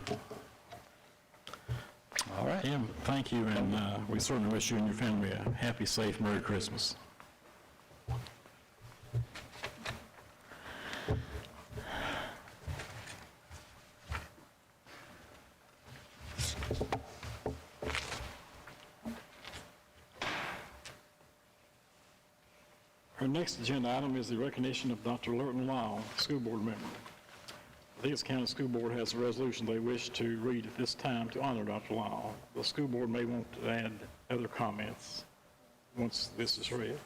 All right. Tim, thank you, and we certainly wish you and your family a happy, safe, Merry Christmas. Our next agenda item is the recognition of Dr. Lurton Lyle, school board member. The Deacon County School Board has a resolution they wish to read at this time to honor Dr. Lyle. The school board may want to add other comments once this is read.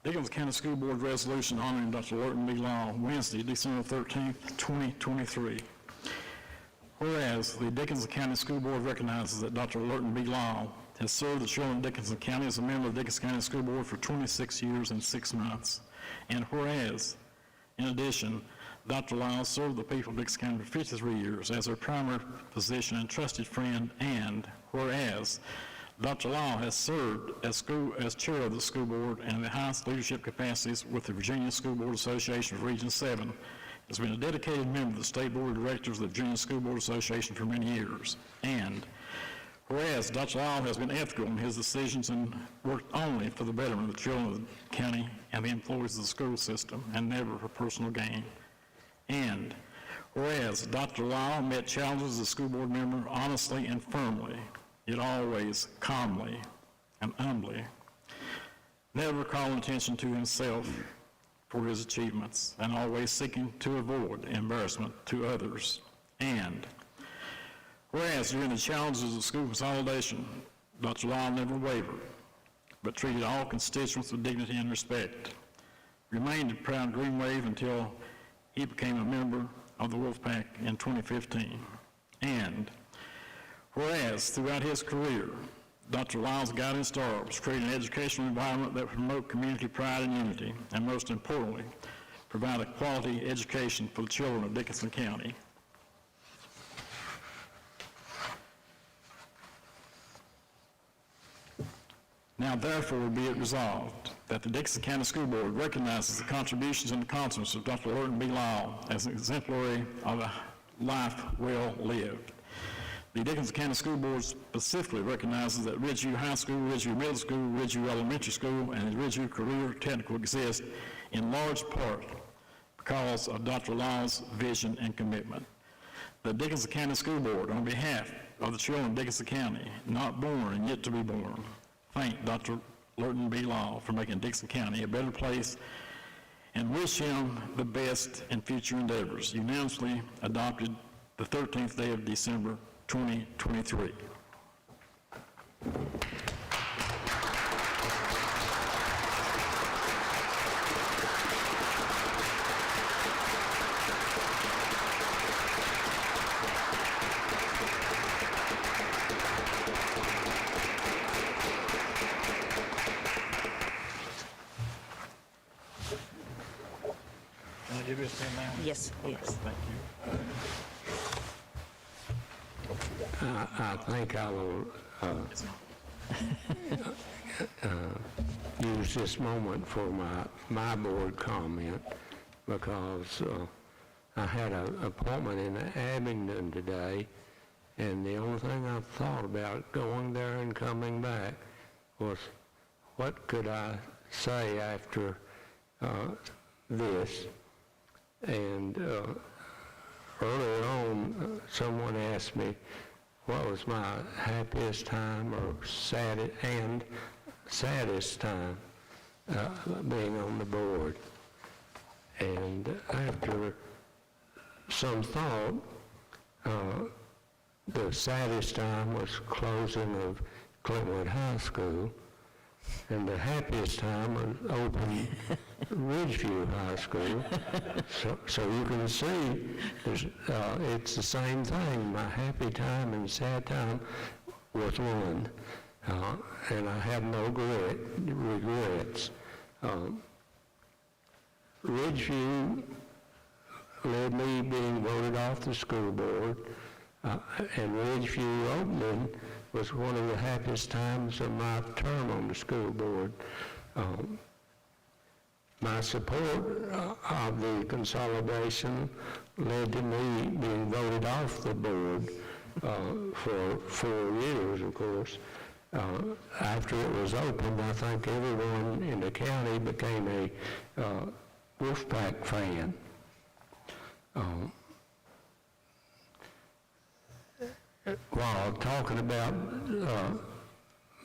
Deacon County School Board resolution honoring Dr. Lurton B. Lyle, Wednesday, December 13th, 2023. Whereas the Dickinson County School Board recognizes that Dr. Lurton B. Lyle has served the children of Dickinson County as a member of the Dickinson County School Board for 26 years and 6 months. And whereas, in addition, Dr. Lyle served the people of Dickinson County for 53 years as their primary physician and trusted friend, and whereas Dr. Lyle has served as chair of the school board and in the highest leadership capacities with the Virginia School Board Association of Region 7, has been a dedicated member of the State Board of Directors of the Virginia School Board Association for many years. And whereas Dr. Lyle has been ethical in his decisions and worked only for the betterment of the children of the county and the employees of the school system, and never for personal gain. And whereas Dr. Lyle met challenges as a school board member honestly and firmly, yet always calmly and humbly, never calling attention to himself for his achievements, and always seeking to avoid embarrassment to others. And whereas during the challenges of school consolidation, Dr. Lyle never wavered, but treated all constituents with dignity and respect, remained a proud Green Wave until he became a member of the Wolfpack in 2015. And whereas throughout his career, Dr. Lyle's guiding star was creating an educational environment that would promote community pride and unity, and most importantly, provide a quality education for the children of Dickinson County. Now therefore be it resolved that the Dickinson County School Board recognizes the contributions and accomplishments of Dr. Lurton B. Lyle as an exemplary of a life well lived. The Dickinson County School Board specifically recognizes that Ridgeview High School, Ridgeview Middle School, Ridgeview Elementary School, and Ridgeview Career Technical exist in large part because of Dr. Lyle's vision and commitment. The Dickinson County School Board, on behalf of the children of Dickinson County, not born and yet to be born, thank Dr. Lurton B. Lyle for making Dickinson County a better place and wish him the best in future endeavors. Unanimously adopted the 13th day of December, 2023. Can I give you a pen now? Yes, yes. Thank you. I think I will use this moment for my board comment because I had an appointment in Abingdon today, and the only thing I thought about going there and coming back was what could I say after this. And earlier on, someone asked me what was my happiest time or saddest time being on the board. And after some thought, the saddest time was closing of Clintwood High School, and the happiest time was opening Ridgeview High School. So you can see it's the same thing. My happy time and sad time was one, and I have no regrets. Ridgeview led me being voted off the school board, and Ridgeview opening was one of the happiest times of my term on the school board. My support of the consolidation led to me being voted off the board for 4 years, of course. After it was opened, I think everyone in the county became a Wolfpack fan. While talking about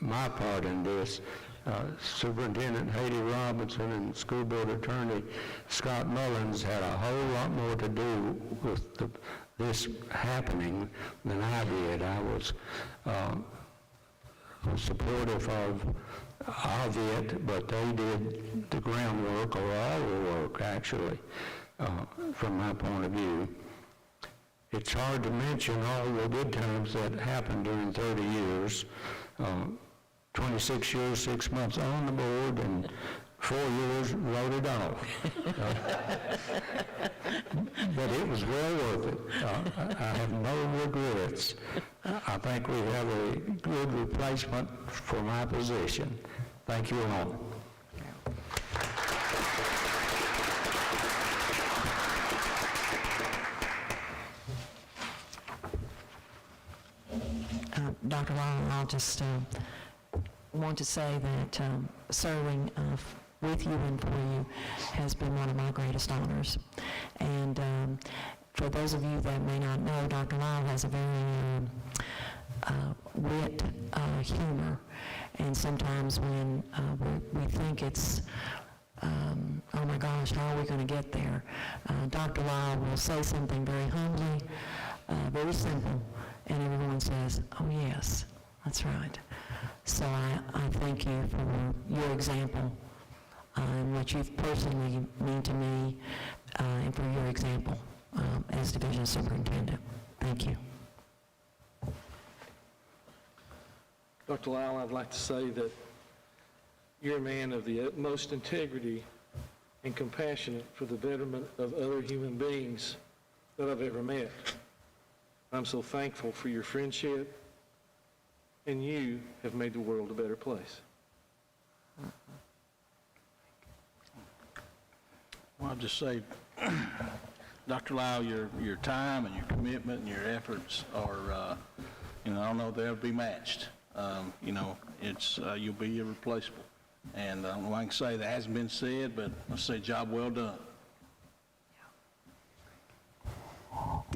my part in this, Superintendent Haiti Robinson and School Board Attorney Scott Mullins had a whole lot more to do with this happening than I did. I was supportive of it, but they did the groundwork, or all the work, actually, from my point of view. It's hard to mention all the good times that happened during 30 years. 26 years, 6 months on the board, and 4 years voted off. But it was well worth it. I have no regrets. I think we have a good replacement for my position. Thank you all. Dr. Lyle, I'll just want to say that serving with you and for you has been one of my greatest honors. And for those of you that may not know, Dr. Lyle has a very wit, humor, and sometimes when we think it's, oh my gosh, how are we going to get there? Dr. Lyle will say something very humbly, very simple, and everyone says, oh yes, that's right. So I thank you for your example and what you personally mean to me, and for your example as division superintendent. Thank you. Dr. Lyle, I'd like to say that you're a man of the utmost integrity and compassionate for the betterment of other human beings that I've ever met. I'm so thankful for your friendship, and you have made the world a better place. Well, I'll just say, Dr. Lyle, your time and your commitment and your efforts are, I don't know if they'll be matched. It's you'll be irreplaceable. And I don't know what I can say that hasn't been said, but I'll say job well done.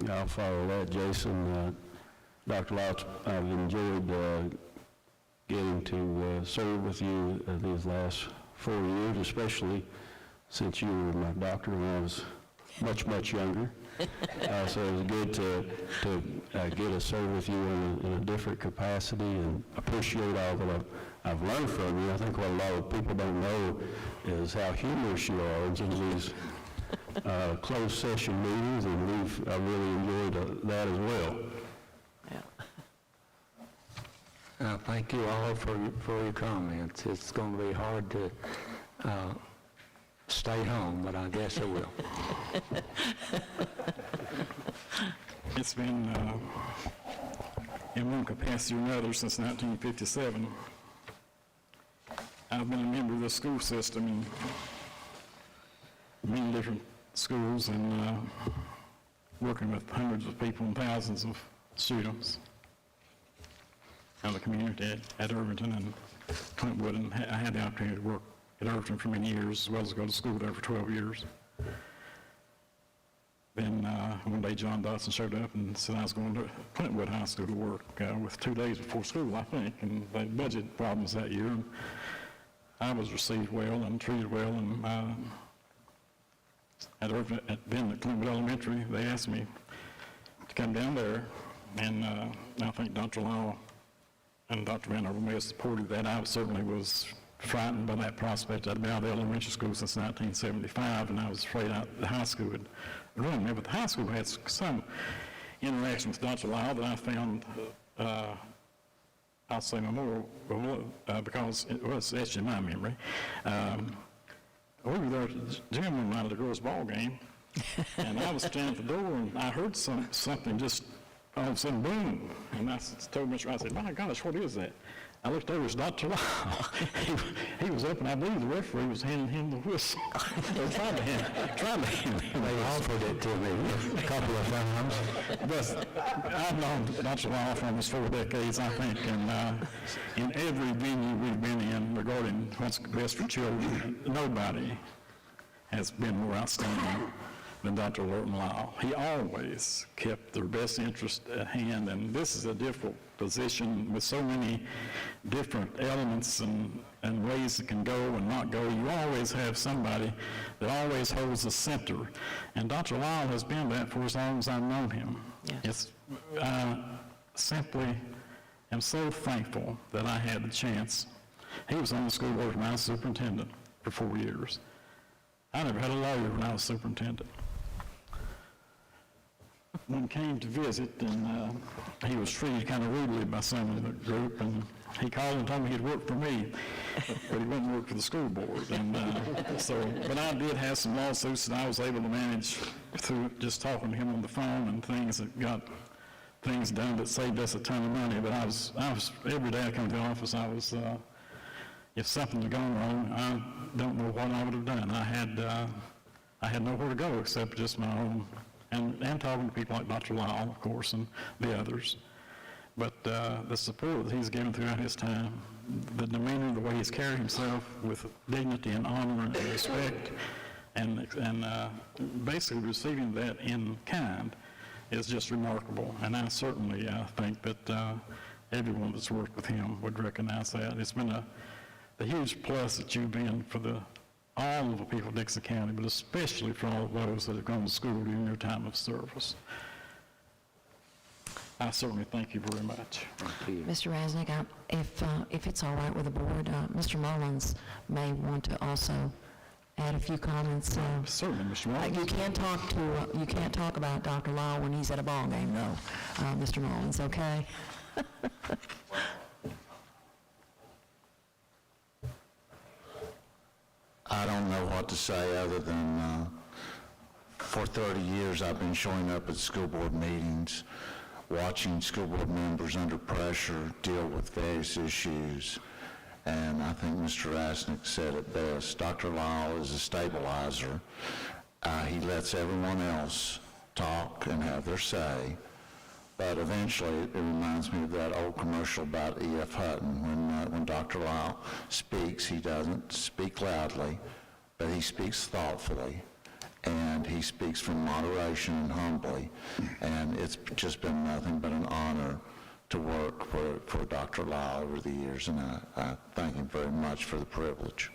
I'll follow that, Jason. Dr. Lyle, I've enjoyed getting to serve with you these last 4 years, especially since you were my doctor when I was much, much younger. So it was good to get to serve with you in a different capacity, and appreciate all that I've learned from you. I think what a lot of people don't know is how humorous you are in some of these closed session meetings, and I've really enjoyed that as well. Thank you all for your comments. It's going to be hard to stay home, but I guess I will. It's been in one capacity or another since 1957. I've been a member of the school system in many different schools, and working with hundreds of people and thousands of students of the community at Irvington and Clintwood, and I had the opportunity to work at Irvington for many years, as well as go to school there for 12 years. Then one day John Dotson showed up and said I was going to Clintwood High School to work with 2 days before school, I think, and they had budget problems that year. And I was received well and treated well, and at Clintwood Elementary, they asked me to come down there, and I think Dr. Lyle and Dr. Van Overmeer may have supported that. I certainly was frightened by that prospect. I'd been out of the elementary school since 1975, and I was afraid the high school would ruin me. But the high school had some interaction with Dr. Lyle that I found, I'll say memorable, because it was etched in my memory. We were there at the gym one night at a girls' ball game, and I was standing at the door, and I heard something just all of a sudden, boom, and I told Mr. I said, my gosh, what is that? I looked over, it was Dr. Lyle. he was up, and I believe the referee was handing him the whistle. Or trying to hand him. They offered it to me a couple of times. But I've known Dr. Lyle for almost 4 decades, I think, and in every venue we've been in regarding what's best for children, nobody has been more outstanding than Dr. Lorton Lyle. He always kept their best interest at hand, and this is a difficult position with so many different elements and ways it can go and not go. You always have somebody that always holds the center, and Dr. Lyle has been that for as long as I've known him. Yes. I simply am so thankful that I had the chance. He was on the school board when I was superintendent for 4 years. I never had a lawyer when I was superintendent. One came to visit, and he was treated kind of rudely by some of the group, and he called and told me he'd work for me, but he wouldn't work for the school board. And but I did have some lawsuits that I was able to manage through just talking to him on the phone, and things that got things done that saved us a ton of money. But I was every day I come to the office, I was, if something had gone wrong, I don't know what I would have done. I had nowhere to go except just my own. And talking to people like Dr. Lyle, of course, and the others. But the support that he's given throughout his time, the demeanor, the way he's carried himself with dignity and honor and respect, and basically receiving that in kind, is just remarkable, and I certainly think that everyone that's worked with him would recognize that. It's been a huge plus that you've been for all of the people of Dixon County, but especially for all of those that have gone to school during their time of service. I certainly thank you very much. Mr. Rasnick, if it's all right with the board, Mr. Mullins may want to also add a few comments. Certainly, Mr. Mullins. You can't talk about Dr. Lyle when he's at a ball game, though, Mr. Mullins, okay? I don't know what to say other than for 30 years I've been showing up at school board meetings, watching school board members under pressure deal with various issues, and I think Mr. Rasnick said it best. Dr. Lyle is a stabilizer. He lets everyone else talk and have their say, but eventually it reminds me of that old commercial about E.F. Hutton. When Dr. Lyle speaks, he doesn't speak loudly, but he speaks thoughtfully, and he speaks from moderation and humbly, and it's just been nothing but an honor to work for Dr. Lyle over the years, and I thank him very much for the privilege.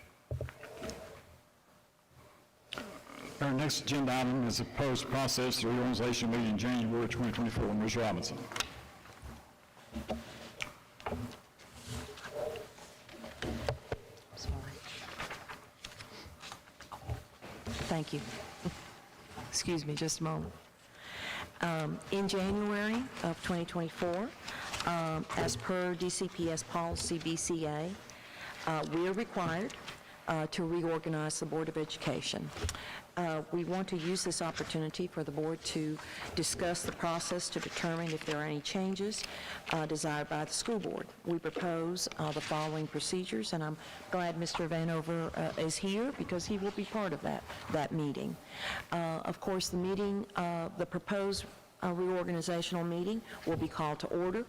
Our next agenda item is the proposed process for reorganization meeting in January 2024. Ms. Robinson. Thank you. Excuse me just a moment. In January of 2024, as per DCPS policy BCA, we are required to reorganize the Board of Education. We want to use this opportunity for the board to discuss the process to determine if there are any changes desired by the school board. We propose the following procedures, and I'm glad Mr. Vanover is here because he will be part of that meeting. Of course, the meeting, the proposed reorganizational meeting will be called to order.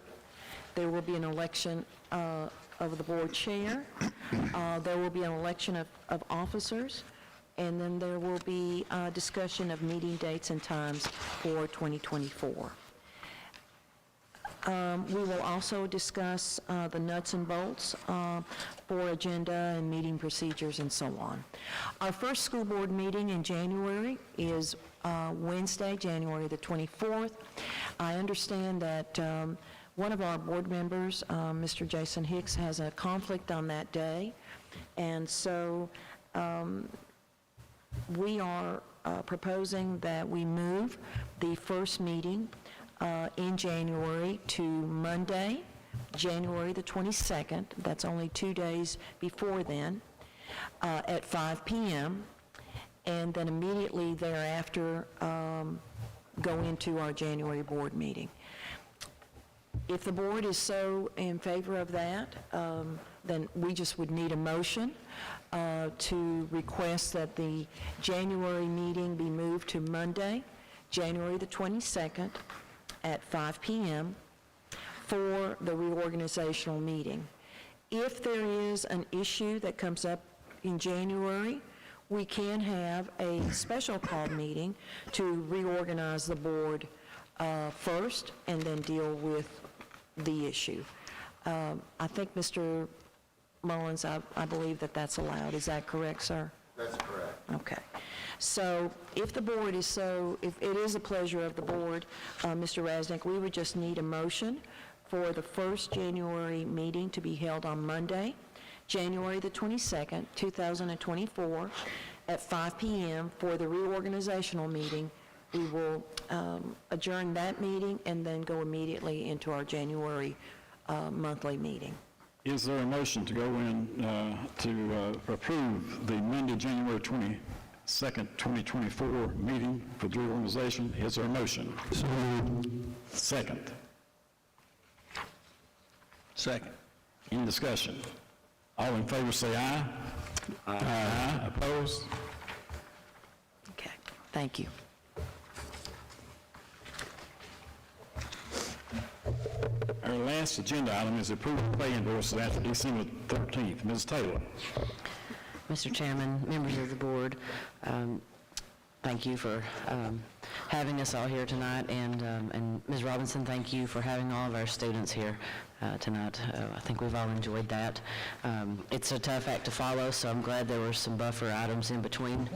There will be an election of the board chair. There will be an election of officers, and then there will be a discussion of meeting dates and times for 2024. We will also discuss the nuts and bolts for agenda and meeting procedures and so on. Our first school board meeting in January is Wednesday, January the 24th. I understand that one of our board members, Mr. Jason Hicks, has a conflict on that day, and so we are proposing that we move the first meeting in January to Monday, January the 22nd. That's only 2 days before then, at 5 p.m., and then immediately thereafter go into our January board meeting. If the board is so in favor of that, then we just would need a motion to request that the January meeting be moved to Monday, January the 22nd at 5 p.m. for the reorganizational meeting. If there is an issue that comes up in January, we can have a special call meeting to reorganize the board first and then deal with the issue. I think, Mr. Mullins, I believe that that's allowed. Is that correct, sir? That's correct. Okay. So if the board is so, if it is a pleasure of the board, Mr. Rasnick, we would just need a motion for the first January meeting to be held on Monday, January the 22nd, 2024, at 5 p.m. for the reorganizational meeting. We will adjourn that meeting and then go immediately into our January monthly meeting. Is there a motion to go in to approve the Monday, January 22nd, 2024 meeting for the reorganization? Is there a motion? Second. Second. Any discussion? All in favor say aye. Aye. Opposed? Okay. Thank you. Our last agenda item is approval of pay endorsements after December 13th. Ms. Taylor. Mr. Chairman, members of the board, thank you for having us all here tonight, and Ms. Robinson, thank you for having all of our students here tonight. I think we've all enjoyed that. It's a tough act to follow, so I'm glad there were some buffer items in between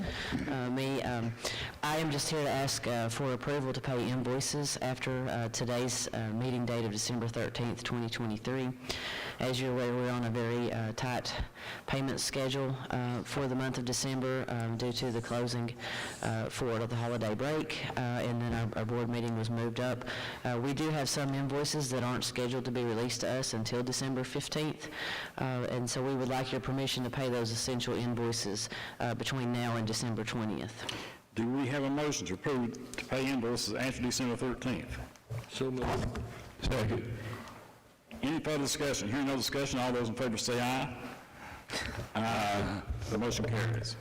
me. I am just here to ask for approval to pay invoices after today's meeting date of December 13th, 2023. As you're aware, we're on a very tight payment schedule for the month of December due to the closing for the holiday break, and then our board meeting was moved up. We do have some invoices that aren't scheduled to be released to us until December 15th, and so we would like your permission to pay those essential invoices between now and December 20th. Do we have a motion to approve to pay invoices after December 13th? So moved. Second. Any further discussion? Hearing no discussion, all those in favor say aye. Aye. The motion carries.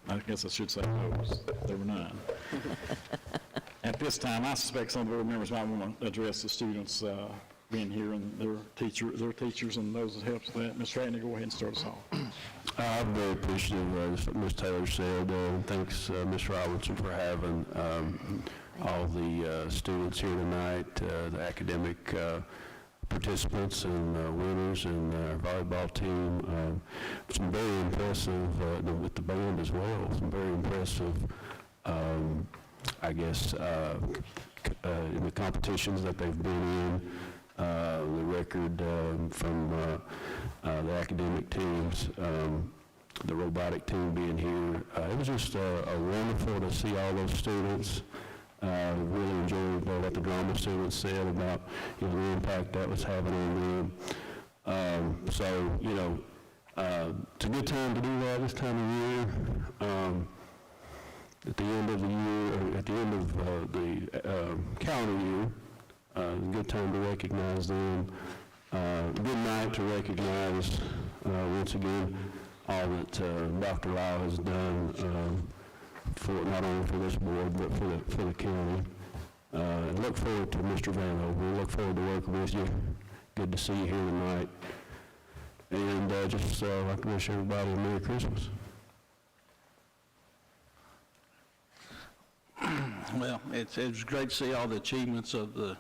I guess I should say opposed. There were none. At this time, I suspect some of the board members might want to address the students being here and their teachers and those that helps with that. Mr. Ratner, go ahead and start us off. I'm very appreciative, as Ms. Taylor said. Thanks, Ms. Robinson, for having all the students here tonight, the academic participants and winners, and our volleyball team. Some very impressive, with the band as well, some very impressive, I guess, in the competitions that they've been in. The record from the academic teams, the robotic team being here. It was just wonderful to see all those students. Really enjoyed what the drama students said about the impact that was having on them. So, it's a good time to do that this time of year. At the end of the year, or at the end of the calendar year, a good time to recognize them. Good night to recognize, once again, all that Dr. Lau has done for not only for this board, but for the county. Look forward to Mr. Van Hoven. Look forward to working with you. Good to see you here tonight. And just like to wish everybody a Merry Christmas. Well, it's great to see all the achievements of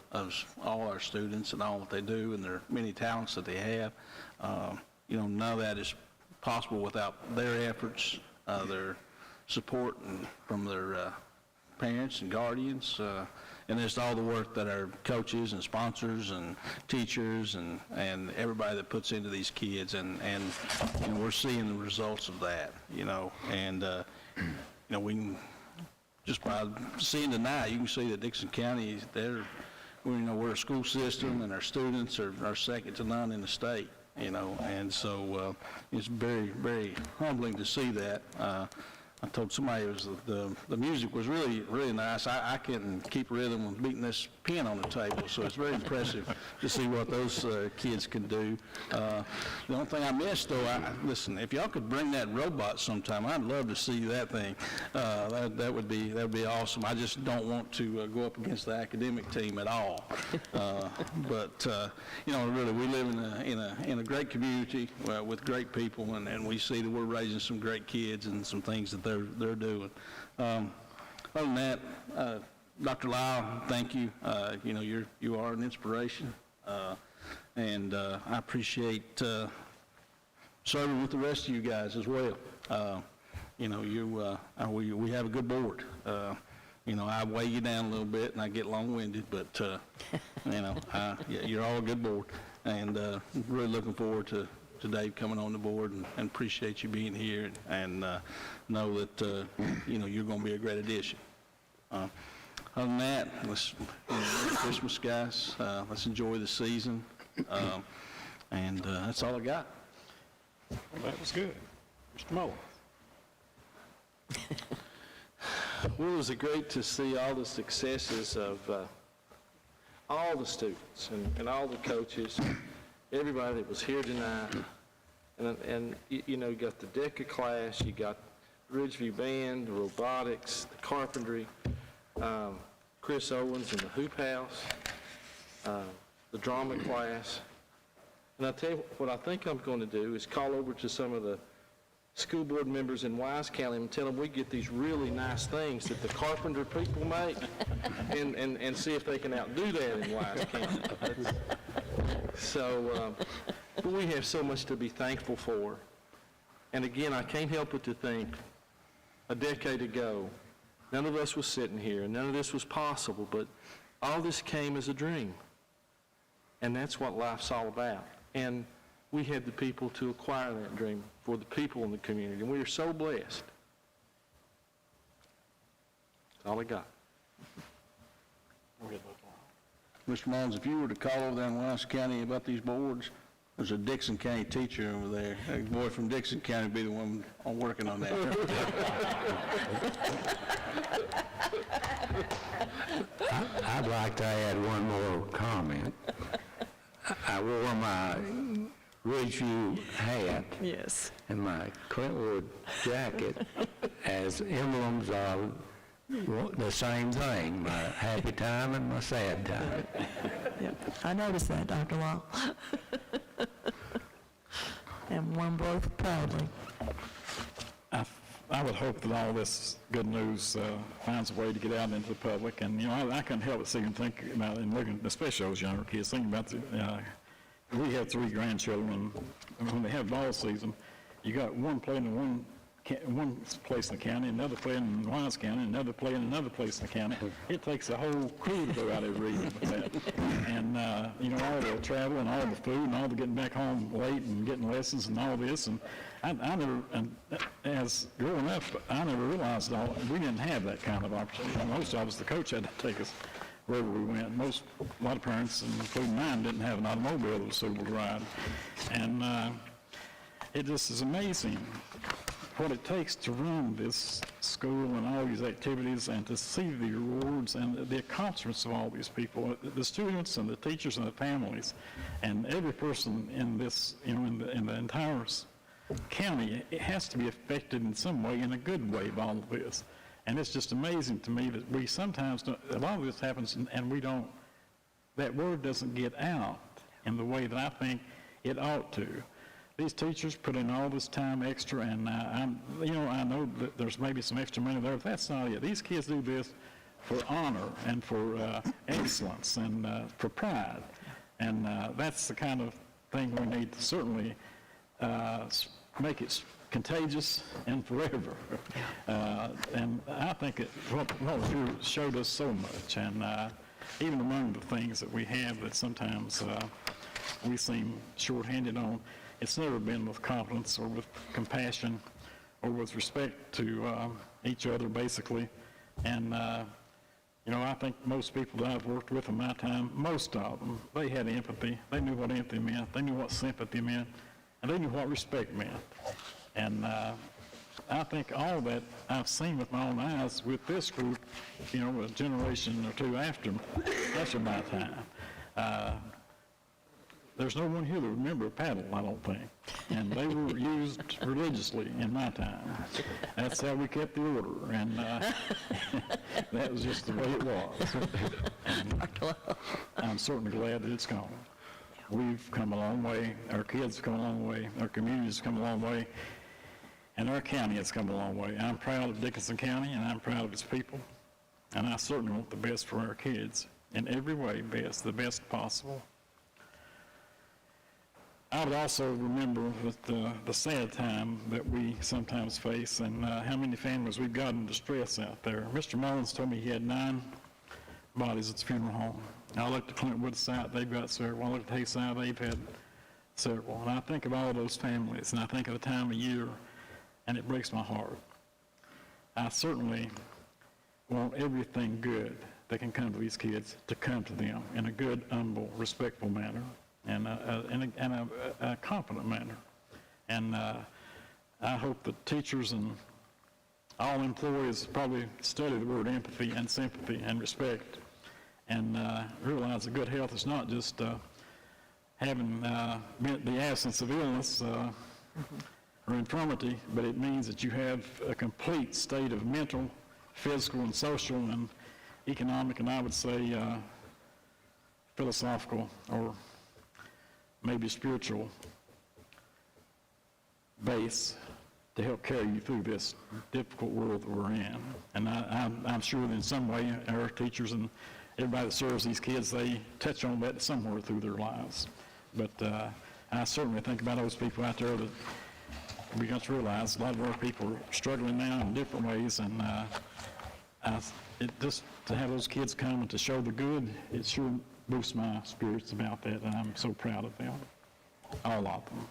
all our students and all that they do and their many talents that they have. None of that is possible without their efforts, their support from their parents and guardians, and just all the work that our coaches and sponsors and teachers and everybody that puts into these kids, and we're seeing the results of that, and we can, just by seeing tonight, you can see that Dixon County, we're a school system, and our students are second to none in the state, and so it's very, very humbling to see that. I told somebody it was the music was really, really nice. I couldn't keep rhythm with beating this pen on the table, so it's very impressive to see what those kids can do. The only thing I missed, though, listen, if y'all could bring that robot sometime, I'd love to see that thing. That would be awesome. I just don't want to go up against the academic team at all. But really, we live in a great community with great people, and we see that we're raising some great kids and some things that they're doing. Other than that, Dr. Lau, thank you. You are an inspiration, and I appreciate serving with the rest of you guys as well. We have a good board. I weigh you down a little bit and I get long-winded, but you're all a good board, and really looking forward to Dave coming on the board, and appreciate you being here, and know that you're going to be a great addition. Other than that, let's Merry Christmas, guys. Let's enjoy the season, and that's all I got. Well, that was good. Mr. Moore. Well, it was great to see all the successes of all the students and all the coaches, everybody that was here tonight. And you got the DECA class, you got Ridgeview Band, the robotics, the carpentry, Chris Owens and the Hoop House, the drama class. And I tell you what I think I'm going to do is call over to some of the school board members in Wise County and tell them we get these really nice things that the carpenter people make and see if they can outdo that in Wise County. So, but we have so much to be thankful for. And again, I can't help but to think, a decade ago, none of us was sitting here, and none of this was possible, but all this came as a dream. And that's what life's all about. And we had the people to acquire that dream for the people in the community, and we are so blessed. That's all I got. Mr. Mullins, if you were to call over there in Wise County about these boards, there's a Dixon County teacher over there. A boy from Dixon County would be the one working on that. I'd like to add one more comment. I wore my Ridgeview hat and my Clintwood jacket as emblems of the same thing, my happy time and my sad time. I noticed that, Dr. Law. And wore them both proudly. I would hope that all this good news finds a way to get out into the public. And, you know, I couldn't help but sit and think about it and looking, especially those younger kids, thinking about we have 3 grandchildren. When they have ball season, you got one playing in one place in the county, another playing in Wise County, another playing in another place in the county. It takes a whole crew to go out every evening with that. And, you know, all the travel and all the food and all the getting back home late and getting lessons and all this. And I never, and as growing up, I never realized we didn't have that kind of opportunity. Most of us, the coach had to take us wherever we went. A lot of parents, including mine, didn't have an automobile that was suitable to ride. And it just is amazing what it takes to run this school and all these activities and to see the rewards and the accomplishments of all these people, the students and the teachers and the families, and every person in this, you know, in the entire county, it has to be affected in some way, in a good way, by all of this. And it's just amazing to me that we sometimes don't, a lot of this happens and we don't, that word doesn't get out in the way that I think it ought to. These teachers put in all this time extra, and I know that there's maybe some extra money there, but that's not it. These kids do this for honor and for excellence and for pride, and that's the kind of thing we need to certainly make it contagious and forever. And I think what you showed us so much, and even among the things that we have that sometimes we seem short-handed on, it's never been with competence or with compassion or with respect to each other, basically. And, you know, I think most people that I've worked with in my time, most of them, they had empathy. They knew what empathy meant. They knew what sympathy meant. And they knew what respect meant. And I think all that I've seen with my own eyes with this group, you know, a generation or two after my time, there's no one here that would remember a paddle, I don't think. And they were used religiously in my time. That's how we kept the order, and that was just the way it was. And I'm certainly glad that it's gone. We've come a long way, our kids have come a long way, our community's come a long way, and our county has come a long way. I'm proud of Dickinson County, and I'm proud of its people, and I certainly want the best for our kids, in every way best, the best possible. I would also remember the sad time that we sometimes face and how many families we've got in distress out there. Mr. Mullins told me he had 9 bodies at the funeral home. I looked at Clintwood South, they've got several. I looked at Hayside, they've had several. And I think of all those families, and I think of the time of year, and it breaks my heart. I certainly want everything good that can come to these kids to come to them in a good, humble, respectful manner. And a competent manner. And I hope that teachers and all employees probably study the word empathy and sympathy and respect and realize that good health is not just having the absence of illness or infirmity, but it means that you have a complete state of mental, physical, and social, and economic, and I would say philosophical or maybe spiritual base to help carry you through this difficult world that we're in. And I'm sure that in some way, our teachers and everybody that serves these kids, they touch on that somewhere through their lives. But I certainly think about those people out there that we got to realize a lot of our people are struggling now in different ways, and just to have those kids come and to show the good, it sure boosts my spirits about that, and I'm so proud of them, all of them.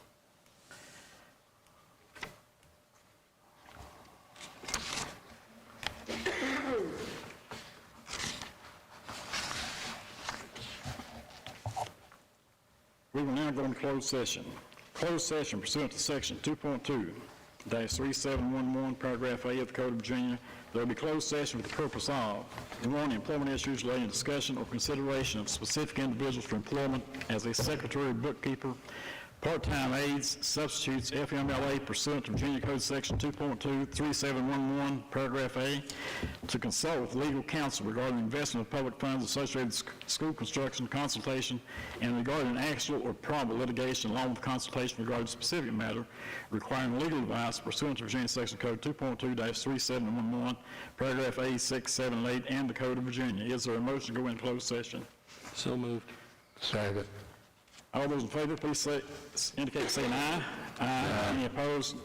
We will now go into closed session. Closed session pursuant to section 2.2-3711, paragraph A of the Code of Virginia. There will be closed session for the purpose of, 1, employment issues relating to discussion or consideration of specific individuals for employment as a secretary, bookkeeper, part-time aides, substitutes, FMLA pursuant to Virginia Code section 2.2-3711, paragraph A, to consult with legal counsel regarding investment of public funds associated with school construction, consultation, and regarding actual or probable litigation, along with consultation regarding a specific matter requiring legal advice pursuant to Virginia section code 2.2-3711, paragraph A, 6, 7, and 8, and the Code of Virginia. Is there a motion to go into closed session? So moved. Second. All those in favor, please indicate by saying aye. Aye. Any opposed?